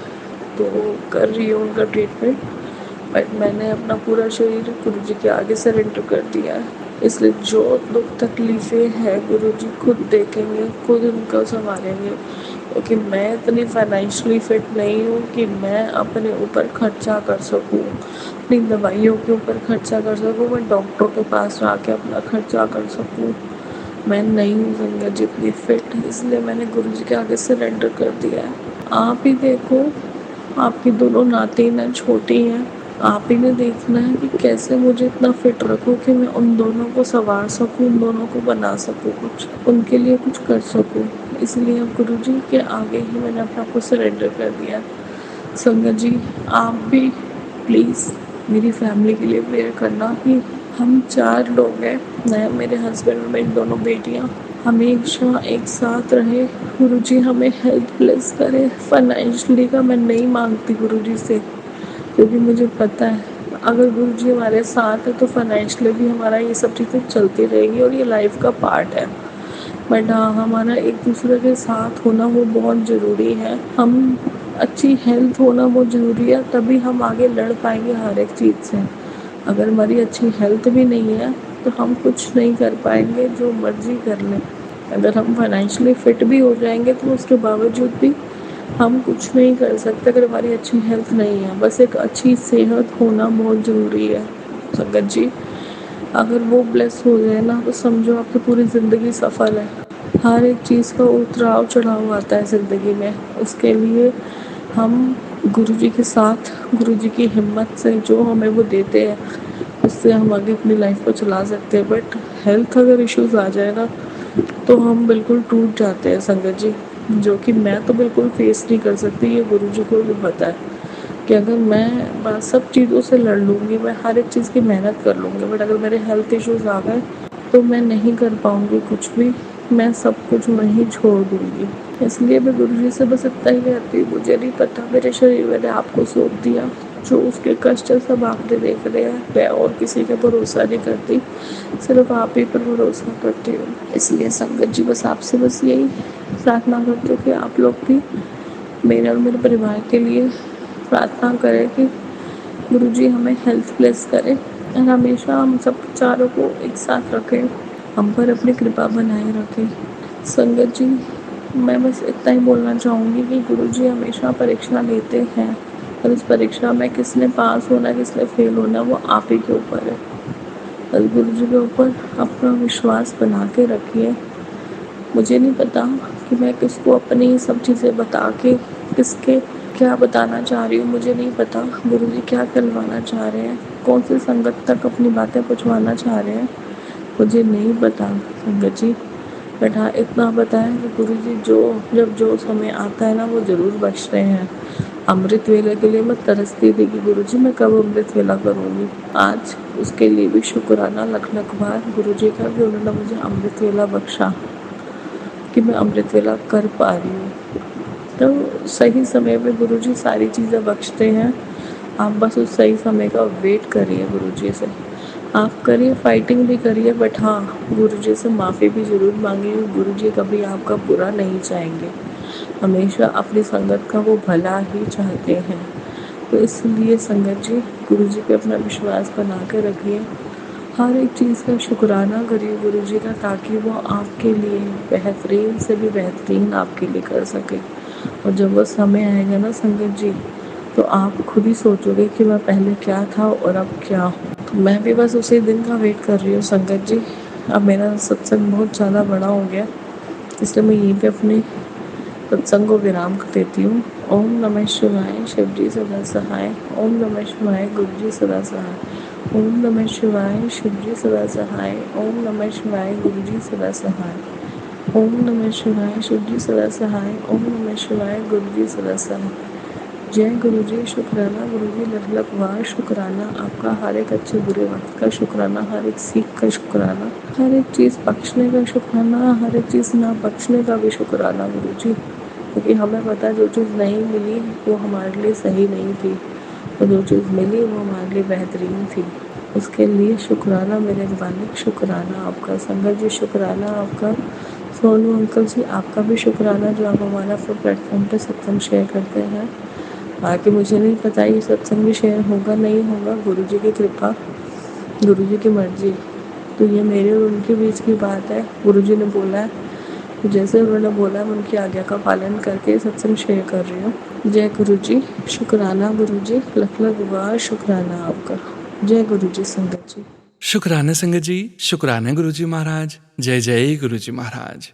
D: तो कर रही हूँ उनका ट्रीटमेंट, बट मैंने अपना पूरा शरीर गुरुजी के आगे सरेंडर कर दिया है। इसलिए जो दुख तकलीफ़ें हैं गुरुजी खुद देखेंगे, खुद उनको संभालेंगे, क्योंकि मैं इतनी फाइनेंशियली फिट नहीं हूँ कि मैं अपने ऊपर खर्चा कर सकूँ, अपनी दवाइयों के ऊपर खर्चा कर सकूँ, मैं डॉक्टर के पास आके अपना खर्चा कर सकूँ। मैं नहीं हूँ संगत जी इतनी फिट, इसलिए मैंने गुरुजी के आगे सरेंडर कर दिया है। आप ही देखो, आपकी दोनों नातिन हैं, छोटी हैं, आप ही ने देखना है कि कैसे मुझे इतना फिट रखूँ कि मैं उन दोनों को संवार सकूँ, उन दोनों को बना सकूँ, कुछ उनके लिए कुछ कर सकूँ। इसलिए अब गुरुजी के आगे ही मैंने अपना आपको सरेंडर कर दिया। संगत जी आप भी प्लीज़ मेरी फैमिली के लिए प्रेयर करना कि हम 4 लोग हैं, मैं, मेरे हस्बैंड और मेरी दोनों बेटियाँ हमेशा एक साथ रहे। गुरुजी हमें हेल्थ ब्लेस करे। फाइनेंशियली का मैं नहीं मांगती गुरुजी से, क्योंकि मुझे पता है अगर गुरुजी हमारे साथ है तो फाइनेंशियली भी हमारा ये सब चीज़ें चलती रहेगी और ये लाइफ का पार्ट है। बट हाँ हमारा एक दूसरे के साथ होना वो बहुत ज़रूरी है, हम अच्छी हेल्थ होना बहुत ज़रूरी है, तभी हम आगे लड़ पाएंगे हर एक चीज़ से। अगर हमारी अच्छी हेल्थ भी नहीं है तो हम कुछ नहीं कर पाएंगे जो मर्जी कर लें। अगर हम फाइनेंशियली फिट भी हो जाएंगे तो उसके बावजूद भी हम कुछ नहीं कर सकते अगर हमारी अच्छी हेल्थ नहीं है। बस एक अच्छी सेहत होना बहुत ज़रूरी है संगत जी। अगर वो ब्लेस हो जाए ना तो समझो आपकी पूरी ज़िंदगी सफल है। हर एक चीज़ का उतराव चढ़ाव आता है ज़िंदगी में, उसके लिए हम गुरुजी के साथ, गुरुजी की हिम्मत से जो हमें वो देते हैं उससे हम आगे अपनी लाइफ को चला सकते हैं। बट हेल्थ अगर इश्यूज़ आ जाए ना तो हम बिल्कुल टूट जाते हैं संगत जी, जो कि मैं तो बिल्कुल फेस नहीं कर सकती। ये गुरुजी को भी पता है कि अगर मैं सब चीज़ों से लड़ लूँगी, मैं हर एक चीज़ की मेहनत कर लूँगी, बट अगर मेरे हेल्थ इश्यूज़ आ गए तो मैं नहीं कर पाऊँगी कुछ भी, मैं सब कुछ वहीं छोड़ दूँगी। इसलिए मैं गुरुजी से बस इतना ही कहती हूँ, मुझे नहीं पता, मेरे शरीर मैंने आपको सौंप दिया, जो उसके कष्ट है सब आपने देख रहे हैं। मैं और किसी पे भरोसा नहीं करती, सिर्फ आप ही पर भरोसा करती हूँ। इसलिए संगत जी बस आपसे बस यही प्रार्थना करती हूँ कि आप लोग भी मेरे और मेरे परिवार के लिए प्रार्थना करें कि गुरुजी हमें हेल्थ ब्लेस करें और हमेशा हम सब चारों को एक साथ रखें, हम पर अपनी कृपा बनाए रखें। संगत जी मैं बस इतना ही बोलना चाहूँगी कि गुरुजी हमेशा परीक्षा लेते हैं और इस परीक्षा में किसने पास होना किसने फेल होना वो आप ही के ऊपर है। बस गुरुजी के ऊपर अपना विश्वास बना के रखिए। मुझे नहीं पता कि मैं किसको अपनी सब चीज़ें बता के किसके क्या बताना चाह रही हूँ, मुझे नहीं पता गुरुजी क्या करवाना चाह रहे हैं, कौन सी संगत तक अपनी बातें पहुँचवाना चाह रहे हैं, मुझे नहीं पता संगत जी। बट हाँ इतना पता है कि गुरुजी जब जो समय आता है ना वो ज़रूर बख्श रहे हैं। अमृत वेला के लिए मैं तरसती थी कि गुरुजी मैं कब अमृत वेला करूँगी। आज उसके लिए भी शुक्राना लख लख बार गुरुजी का कि उन्होंने मुझे अमृत वेला बख्शा। कि मैं अमृत वेला कर पा रही हूँ। तो सही समय पे गुरुजी सारी चीज़ें बख्शते हैं। आप बस उस सही समय का वेट करिए गुरुजी से। आप करिए, फाइटिंग भी करिए, बट हाँ, गुरुजी से माफ़ी भी ज़रूर मांगिए। गुरुजी कभी आपका बुरा नहीं चाहेंगे, हमेशा अपनी संगत का वो भला ही चाहते हैं। तो इसलिए संगत जी, गुरुजी पे अपना विश्वास बना कर रखिए। हर एक चीज़ का शुक्राना करिए गुरुजी का, ताकि वो आपके लिए बेहतरीन से भी बेहतरीन आपके लिए कर सके। और जब वो समय आएगा ना संगत जी, तो आप खुद ही सोचोगे कि मैं पहले क्या था और अब क्या हूँ। तो मैं भी बस उसी दिन का वेट कर रही हूँ संगत जी। अब मेरा सत्संग बहुत ज़्यादा बड़ा हो गया, इसलिए मैं यहीं पे अपने सत्संग को विराम देती हूँ। ओम नमः शिवाय, शिव जी सदा सहाय। ओम नमः शिवाय, गुरु जी सदा सहाय। ओम नमः शिवाय, शिव जी सदा सहाय। ओम नमः शिवाय, गुरु जी सदा सहाय। ओम नमः शिवाय, शिव जी सदा सहाय। ओम नमः शिवाय, गुरु जी सदा सहाय। जय गुरु जी, शुक्राना गुरु जी, लख लख वार शुक्राना आपका, हर एक अच्छे बुरे वक्त का शुक्राना, हर एक सीख का शुक्राना, हर एक चीज़ बख्शने का शुक्राना, हर एक चीज़ ना बख्शने का भी शुक्राना गुरु जी। क्योंकि हमें पता है जो चीज़ नहीं मिली वो हमारे लिए सही नहीं थी, और जो चीज़ मिली वो हमारे लिए बेहतरीन थी। उसके लिए शुक्राना मेरे मालिक, शुक्राना आपका। संगत जी शुक्राना आपका। सोनू अंकल जी आपका भी शुक्राना, जो आप हमारा प्लेटफॉर्म पे सत्संग शेयर करते हैं। बाकी मुझे नहीं पता ये सत्संग भी शेयर होगा नहीं होगा, गुरुजी की कृपा, गुरुजी की मर्जी। तो ये मेरे और उनके बीच की बात है। गुरुजी ने बोला है, तो जैसे उन्होंने बोला मैं उनकी आज्ञा का पालन करके सत्संग शेयर कर रही हूँ। जय गुरुजी, शुक्राना गुरुजी, लख लख बार शुक्राना आपका। जय गुरुजी संगत जी।
A: शुक्राना संगत जी, शुक्राना गुरुजी महाराज। जय जय गुरुजी महाराज।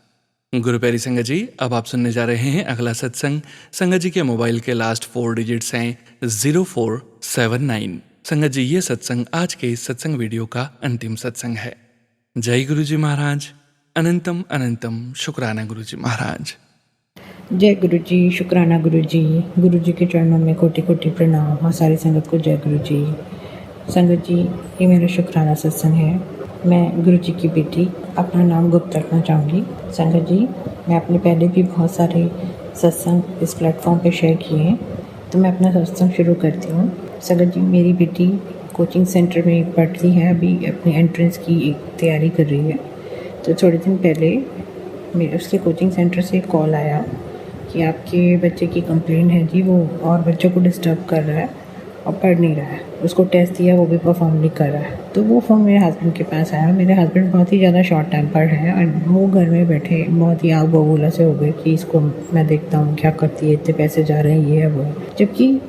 A: गुरु प्यारी संगत जी, अब आप सुनने जा रहे हैं अगला सत्संग। संगत जी के मोबाइल के लास्ट 4 डिजिट्स हैं 0479। संगत जी, ये सत्संग आज के इस सत्संग वीडियो का अंतिम सत्संग है। जय गुरुजी महाराज। अनंतम अनंतम शुक्राना गुरुजी महाराज।
H: जय गुरु जी, शुक्राना गुरु जी के चरणों में कोटि कोटि प्रणाम। और सारी संगत को जय गुरु जी। संगत जी, ये मेरा शुक्राना सत्संग है। मैं गुरु जी की बेटी, अपना नाम गुप्त रखना चाहूँगी। संगत जी, मैं अपने पहले भी बहुत सारे सत्संग इस प्लेटफॉर्म पे शेयर किए हैं, तो मैं अपना सत्संग शुरू करती हूँ। संगत जी, मेरी बेटी कोचिंग सेंटर में पढ़ती है, अभी अपनी एंट्रेंस की एक तैयारी कर रही है। तो थोड़े दिन पहले मेरे उसके कोचिंग सेंटर से कॉल आया कि आपके बच्चे की कंप्लेन है जी, वो और बच्चों को डिस्टर्ब कर रहा है और पढ़ नहीं रहा है। उसको टेस्ट दिया, वो भी परफॉर्म नहीं कर रहा है। तो वो फ़ोन मेरे हस्बैंड के पास आया। मेरे हस्बैंड बहुत ही ज़्यादा शॉर्ट टेम्पर्ड है, और वो घर में बैठे बहुत ही आग बबूला से हो गए कि इसको मैं देखता हूँ क्या करती है, इतने पैसे जा रहे हैं, ये है वो है। जबकि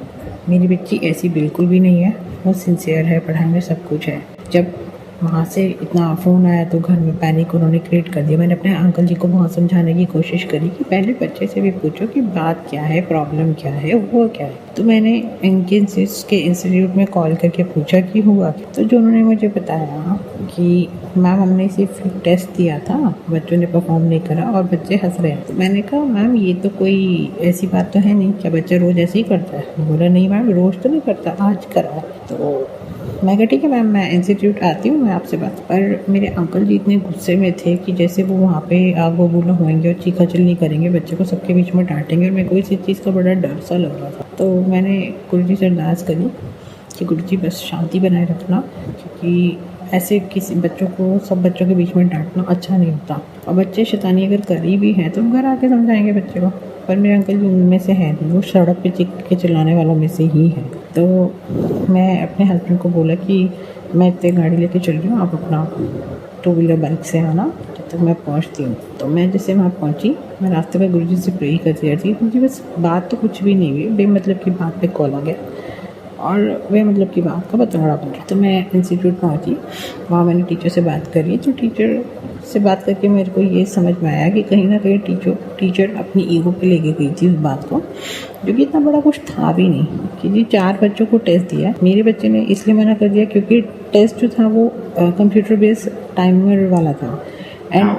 H: मेरी बच्ची ऐसी बिल्कुल भी नहीं है, बहुत सिंसियर है, पढ़ाई में सब कुछ है। जब वहाँ से इतना फ़ोन आया तो घर में पैनिक उन्होंने क्रिएट कर दिया। मैंने अपने अंकल जी को बहुत समझाने की कोशिश करी कि पहले बच्चे से भी पूछो कि बात क्या है, प्रॉब्लम क्या है, वो क्या है। तो मैंने इनके इंस्टीट्यूट में कॉल करके पूछा कि हुआ क्या। तो जो उन्होंने मुझे बताया कि मैम हमने सिर्फ टेस्ट दिया था, बच्चों ने परफॉर्म नहीं करा और बच्चे हंस रहे हैं। तो मैंने कहा मैम ये तो कोई ऐसी बात तो है नहीं, क्या बच्चा रोज़ ऐसे ही करता है? बोला नहीं मैम, रोज़ तो नहीं करता, आज करा। तो मैं कहा ठीक है मैम, मैं इंस्टीट्यूट आती हूँ, मैं आपसे बात। पर मेरे अंकल जी इतने गुस्से में थे कि जैसे वो वहाँ पे आग बबूला होएंगे और चीखा चिल्ली करेंगे, बच्चे को सबके बीच में डांटेंगे, और मेरे को इसी चीज़ का बड़ा डर सा लग रहा था। तो मैंने गुरुजी से अरदास करी कि गुरुजी बस शांति बनाए रखना, क्योंकि ऐसे किसी बच्चों को सब बच्चों के बीच में डांटना अच्छा नहीं होता। और बच्चे शैतानी अगर करी भी हैं तो घर आके समझाएंगे बच्चे को। पर मेरे अंकल जी उनमें से है नहीं, वो सड़क पे चीख के चिल्लाने वालों में से ही है। तो मैं अपने हस्बैंड को बोला कि मैं इतने गाड़ी लेके चल रही हूँ, आप अपना 2 व्हीलर बाइक से आना, जब तक मैं पहुँचती हूँ। तो मैं जैसे वहाँ पहुँची, मैं रास्ते में गुरुजी से प्रे करती रहती थी। मुझे बस बात तो कुछ भी नहीं हुई, बेमतलब की बात पे कॉल आ गया और बेमतलब की बात का बतंगड़ा बन गया। तो मैं इंस्टीट्यूट पहुँची, वहाँ मैंने टीचर से बात करी। तो टीचर से बात करके मेरे को ये समझ में आया कि कहीं ना कहीं टीचर अपनी ईगो पे लेके गई थी उस बात को, जो कि इतना बड़ा कुछ था भी नहीं। कि जी 4 बच्चों को टेस्ट दिया, मेरे बच्चे ने इसलिए मना कर दिया क्योंकि टेस्ट जो था वो कंप्यूटर बेस्ड टाइमर वाला था, एंड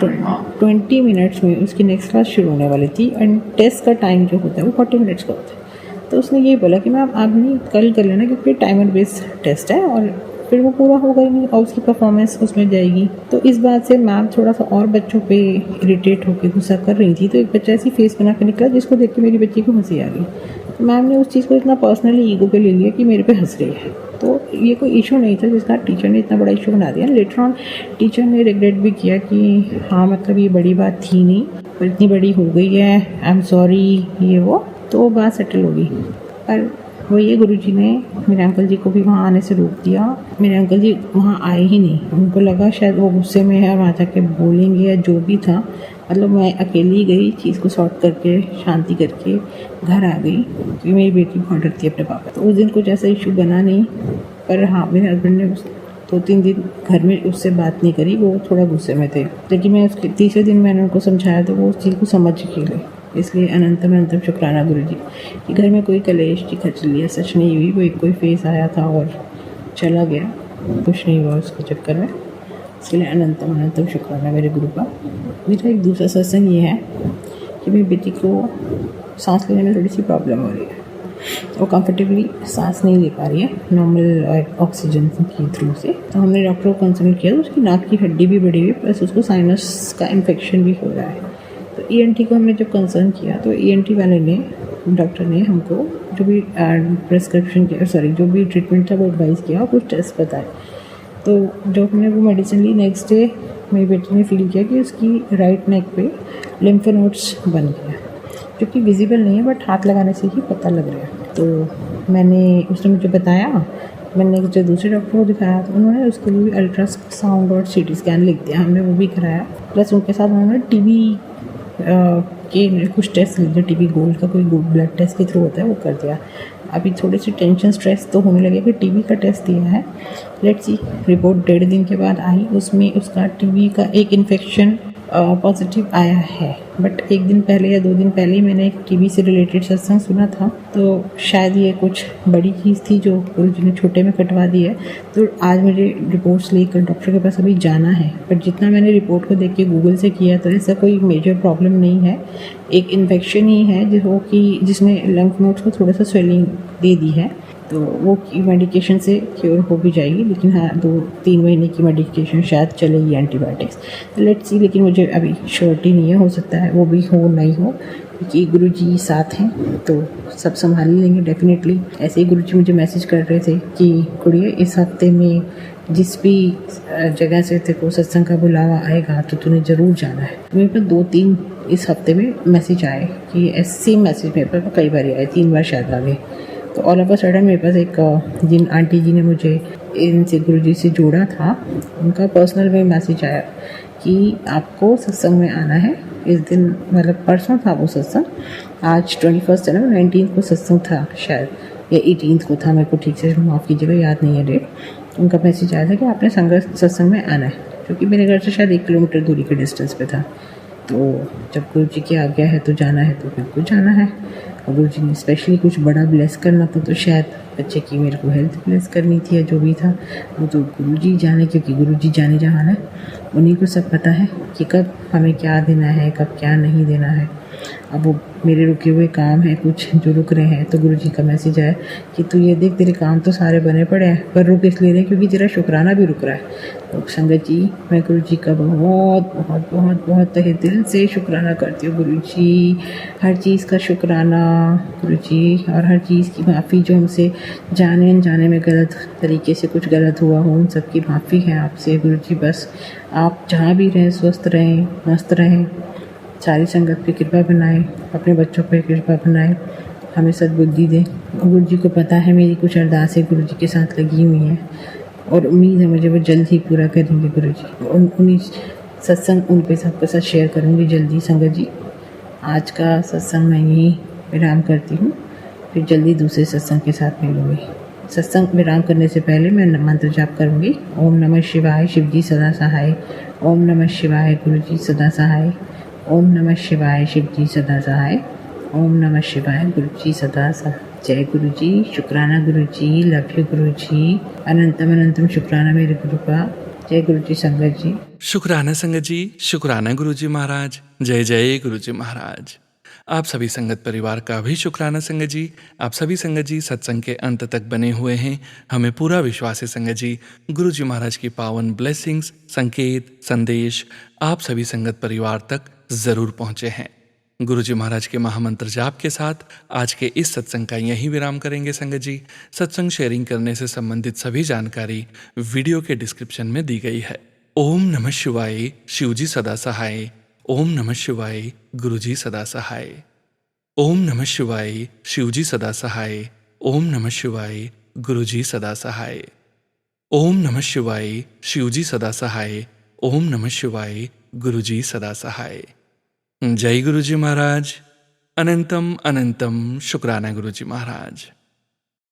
H: 20 मिनट्स में उसकी नेक्स्ट क्लास शुरू होने वाली थी, एंड टेस्ट का टाइम जो होता है वो 40 मिनट्स का होता है। तो उसने ये बोला कि मैम आप नहीं कल कर लेना, क्योंकि टाइमर बेस्ड टेस्ट है और फिर वो पूरा होगा ही नहीं और उसकी परफॉर्मेंस उसमें जाएगी। तो इस बात से मैम थोड़ा सा और बच्चों पे इरिटेट होकर गुस्सा कर रही थी। तो एक बच्चा ऐसी फेस बना के निकला जिसको देख के मेरी बच्ची को हंसी आ गई। तो मैम ने उस चीज़ को इतना पर्सनली ईगो पे ले लिया कि मेरे पे हंस रही है। तो ये कोई इशू नहीं था जिसका टीचर ने इतना बड़ा इशू बना दिया। लेटर ऑन टीचर ने रिग्रेट भी किया कि हाँ मतलब ये बड़ी बात थी नहीं पर इतनी बड़ी हो गई है, आई एम सॉरी, ये वो। तो वो बात सेटल हो गई। पर वही गुरुजी ने मेरे अंकल जी को भी वहाँ आने से रोक दिया। मेरे अंकल जी वहाँ आए ही नहीं। उनको लगा शायद वो गुस्से में है, वहाँ जाके बोलेंगे या जो भी था। मतलब मैं अकेली गई, चीज़ को सॉर्ट करके शांति करके घर आ गई क्योंकि मेरी बेटी बहुत डरती है अपने पापा। तो उस दिन कुछ ऐसा इशू बना नहीं। पर हाँ, मेरे हस्बैंड ने 2-3 दिन घर में उससे बात नहीं करी, वो थोड़ा गुस्से में थे। लेकिन मैं उसके तीसरे दिन मैंने उनको समझाया तो वो उस चीज़ को समझ के गए। इसलिए अनंतम अनंतम शुक्राना गुरुजी कि घर में कोई कलेश की खचलिया सच नहीं हुई। वो एक कोई फेस आया था और चला गया, कुछ नहीं हुआ उसके चक्कर में। इसलिए अनंतम अनंतम शुक्राना मेरे गुरु का। मेरा एक दूसरा सत्संग ये है कि मेरी बेटी को सांस लेने में थोड़ी सी प्रॉब्लम हो रही है। वो कंफर्टेबली सांस नहीं ले पा रही है नॉर्मल ऑक्सीजन के थ्रू से। तो हमने डॉक्टर को कंसल्ट किया तो उसकी नाक की हड्डी भी बढ़ी हुई प्लस उसको साइनस का इन्फेक्शन भी हो रहा है। तो ENT को हमने जब कंसर्न किया तो ENT वाले ने, डॉक्टर ने हमको जो भी प्रेस्क्रिप्शन किया, जो भी ट्रीटमेंट था वो एडवाइस किया और कुछ टेस्ट बताए। तो जब हमने वो मेडिसिन ली, नेक्स्ट डे मेरी बेटी ने फील किया कि उसकी राइट नेक पे लिम्फ नोड्स बन गया, जो कि विजिबल नहीं है बट हाथ लगाने से ही पता लग रहा है। तो उसने मुझे बताया, मैंने नेक्स्ट डे दूसरे डॉक्टर को दिखाया तो उन्होंने उसके लिए अल्ट्रासाउंड और CT स्कैन लिख दिया। हमने वो भी कराया। प्लस उनके साथ उन्होंने TB के कुछ टेस्ट लिख दिया। TB गोल्ड का कोई ब्लड टेस्ट के थ्रू होता है, वो कर दिया। अभी थोड़ी सी टेंशन स्ट्रेस तो होने लगे कि TB का टेस्ट दिया है, लेट्स सी। रिपोर्ट 1.5 दिन के बाद आई, उसमें उसका TB का एक इन्फेक्शन पॉजिटिव आया है। बट 1 दिन पहले या 2 दिन पहले ही मैंने एक TB से रिलेटेड सत्संग सुना था, तो शायद ये कुछ बड़ी चीज़ थी जो गुरुजी ने छोटे में कटवा दी है। तो आज मुझे रिपोर्ट्स लेकर डॉक्टर के पास अभी जाना है। पर जितना मैंने रिपोर्ट को देख के गूगल से किया तो ऐसा कोई मेजर प्रॉब्लम नहीं है। एक इन्फेक्शन ही है जिसने लंग नोड्स को थोड़ा सा स्वेलिंग दे दी है। तो वो मेडिकेशन से क्योर हो भी जाएगी। लेकिन हाँ, 2-3 महीने की मेडिकेशन शायद चलेगी, एंटीबायोटिक्स। तो लेट्स सी। लेकिन मुझे अभी श्योरिटी नहीं है, हो सकता है वो भी हो नहीं हो, क्योंकि गुरुजी साथ हैं तो सब संभाल लेंगे डेफिनेटली। ऐसे ही गुरुजी मुझे मैसेज कर रहे थे कि कुड़िए इस हफ्ते में जिस भी जगह से तेरे को सत्संग का बुलावा आएगा तो तूने ज़रूर जाना है। मेरे पास 2-3 इस हफ्ते में मैसेज आए कि ऐसे मैसेज मेरे पास कई बार आए, 3 बार शायद आ गए। तो ऑल ऑफ अ सडन मेरे पास एक जिन आंटी जी ने मुझे इनसे गुरुजी से जोड़ा था, उनका पर्सनल में मैसेज आया कि आपको सत्संग में आना है इस दिन। मतलब परसों था वो सत्संग, आज 21 है ना, 19 को सत्संग था शायद, या 18 को था, मेरे को ठीक से माफ़ कीजिएगा, याद नहीं है डेट। उनका मैसेज आया था कि आपने सत्संग में आना है, क्योंकि मेरे घर से शायद 1 किलोमीटर दूरी के डिस्टेंस पे था। तो जब गुरुजी की आज्ञा है तो जाना है, तो बिल्कुल जाना है। और गुरुजी ने स्पेशली कुछ बड़ा ब्लेस करना था तो शायद बच्चे की मेरे को हेल्थ ब्लेस करनी थी या जो भी था वो तो गुरुजी जाने, क्योंकि गुरुजी जाने जहाँ है उन्हीं को सब पता है कि कब हमें क्या देना है, कब क्या नहीं देना है। अब वो मेरे रुके हुए काम है कुछ जो रुक रहे हैं, तो गुरुजी का मैसेज आया कि तू ये देख, तेरे काम तो सारे बने पड़े हैं पर रुक इसलिए रहे क्योंकि तेरा शुक्राना भी रुक रहा है। तो संगत जी, मैं गुरुजी का बहुत बहुत बहुत बहुत तहे दिल से शुक्राना करती हूँ। गुरुजी हर चीज़ का शुक्राना गुरुजी, और हर चीज़ की माफ़ी जो हमसे जाने अनजाने में गलत तरीके से कुछ गलत हुआ हो, उन सब की माफ़ी है आपसे गुरुजी। बस आप जहाँ भी रहें स्वस्थ रहें, मस्त रहें, सारी संगत पे कृपा बनाए, अपने बच्चों पे कृपा बनाए, हमें सद्बुद्धि दें। गुरुजी को पता है मेरी कुछ अरदासें गुरुजी के साथ लगी हुई हैं और उम्मीद है मुझे वो जल्द ही पूरा करेंगे गुरुजी। उन्हीं सत्संग उन पे सबके साथ शेयर करूँगी जल्दी। संगत जी, आज का सत्संग मैं यहीं विराम करती हूँ, फिर जल्दी दूसरे सत्संग के साथ मिलूँगी। सत्संग विराम करने से पहले मैं मंत्र जाप करूँगी। ओम नमः शिवाय, शिवजी सदा सहाय। ओम नमः शिवाय, गुरुजी सदा सहाय। ओम नमः शिवाय, शिवजी सदा सहाय। ओम नमः शिवाय, गुरुजी सदा सहाय। जय गुरुजी, शुक्राना गुरुजी, लव यू गुरुजी, अनंतम अनंतम शुक्राना मेरे गुरु का। जय गुरुजी संगत जी।
A: शुक्राना संगत जी, शुक्राना गुरुजी महाराज। जय जय गुरुजी महाराज। आप सभी संगत परिवार का भी शुक्राना संगत जी। आप सभी संगत जी सत्संग के अंत तक बने हुए हैं। हमें पूरा विश्वास है संगत जी, गुरु जी महाराज की पावन ब्लेसिंग्स, संकेत, संदेश आप सभी संगत परिवार तक जरूर पहुंचे हैं। गुरु जी महाराज के महामंत्र जाप के साथ आज के इस सत्संग का यही विराम करेंगे संगत जी। सत्संग शेयरिंग करने से संबंधित सभी जानकारी वीडियो के डिस्क्रिप्शन में दी गई है। ओम नमः शिवाय, शिव जी सदा सहाय। ओम नमः शिवाय, गुरु जी सदा सहाय। ओम नमः शिवाय, शिव जी सदा सहाय। ओम नमः शिवाय, गुरु जी सदा सहाय। ओम नमः शिवाय, शिव जी सदा सहाय। ओम नमः शिवाय, गुरु जी सदा सहाय। जय गुरु जी महाराज। अनंतम अनंतम शुक्राना गुरु जी महाराज।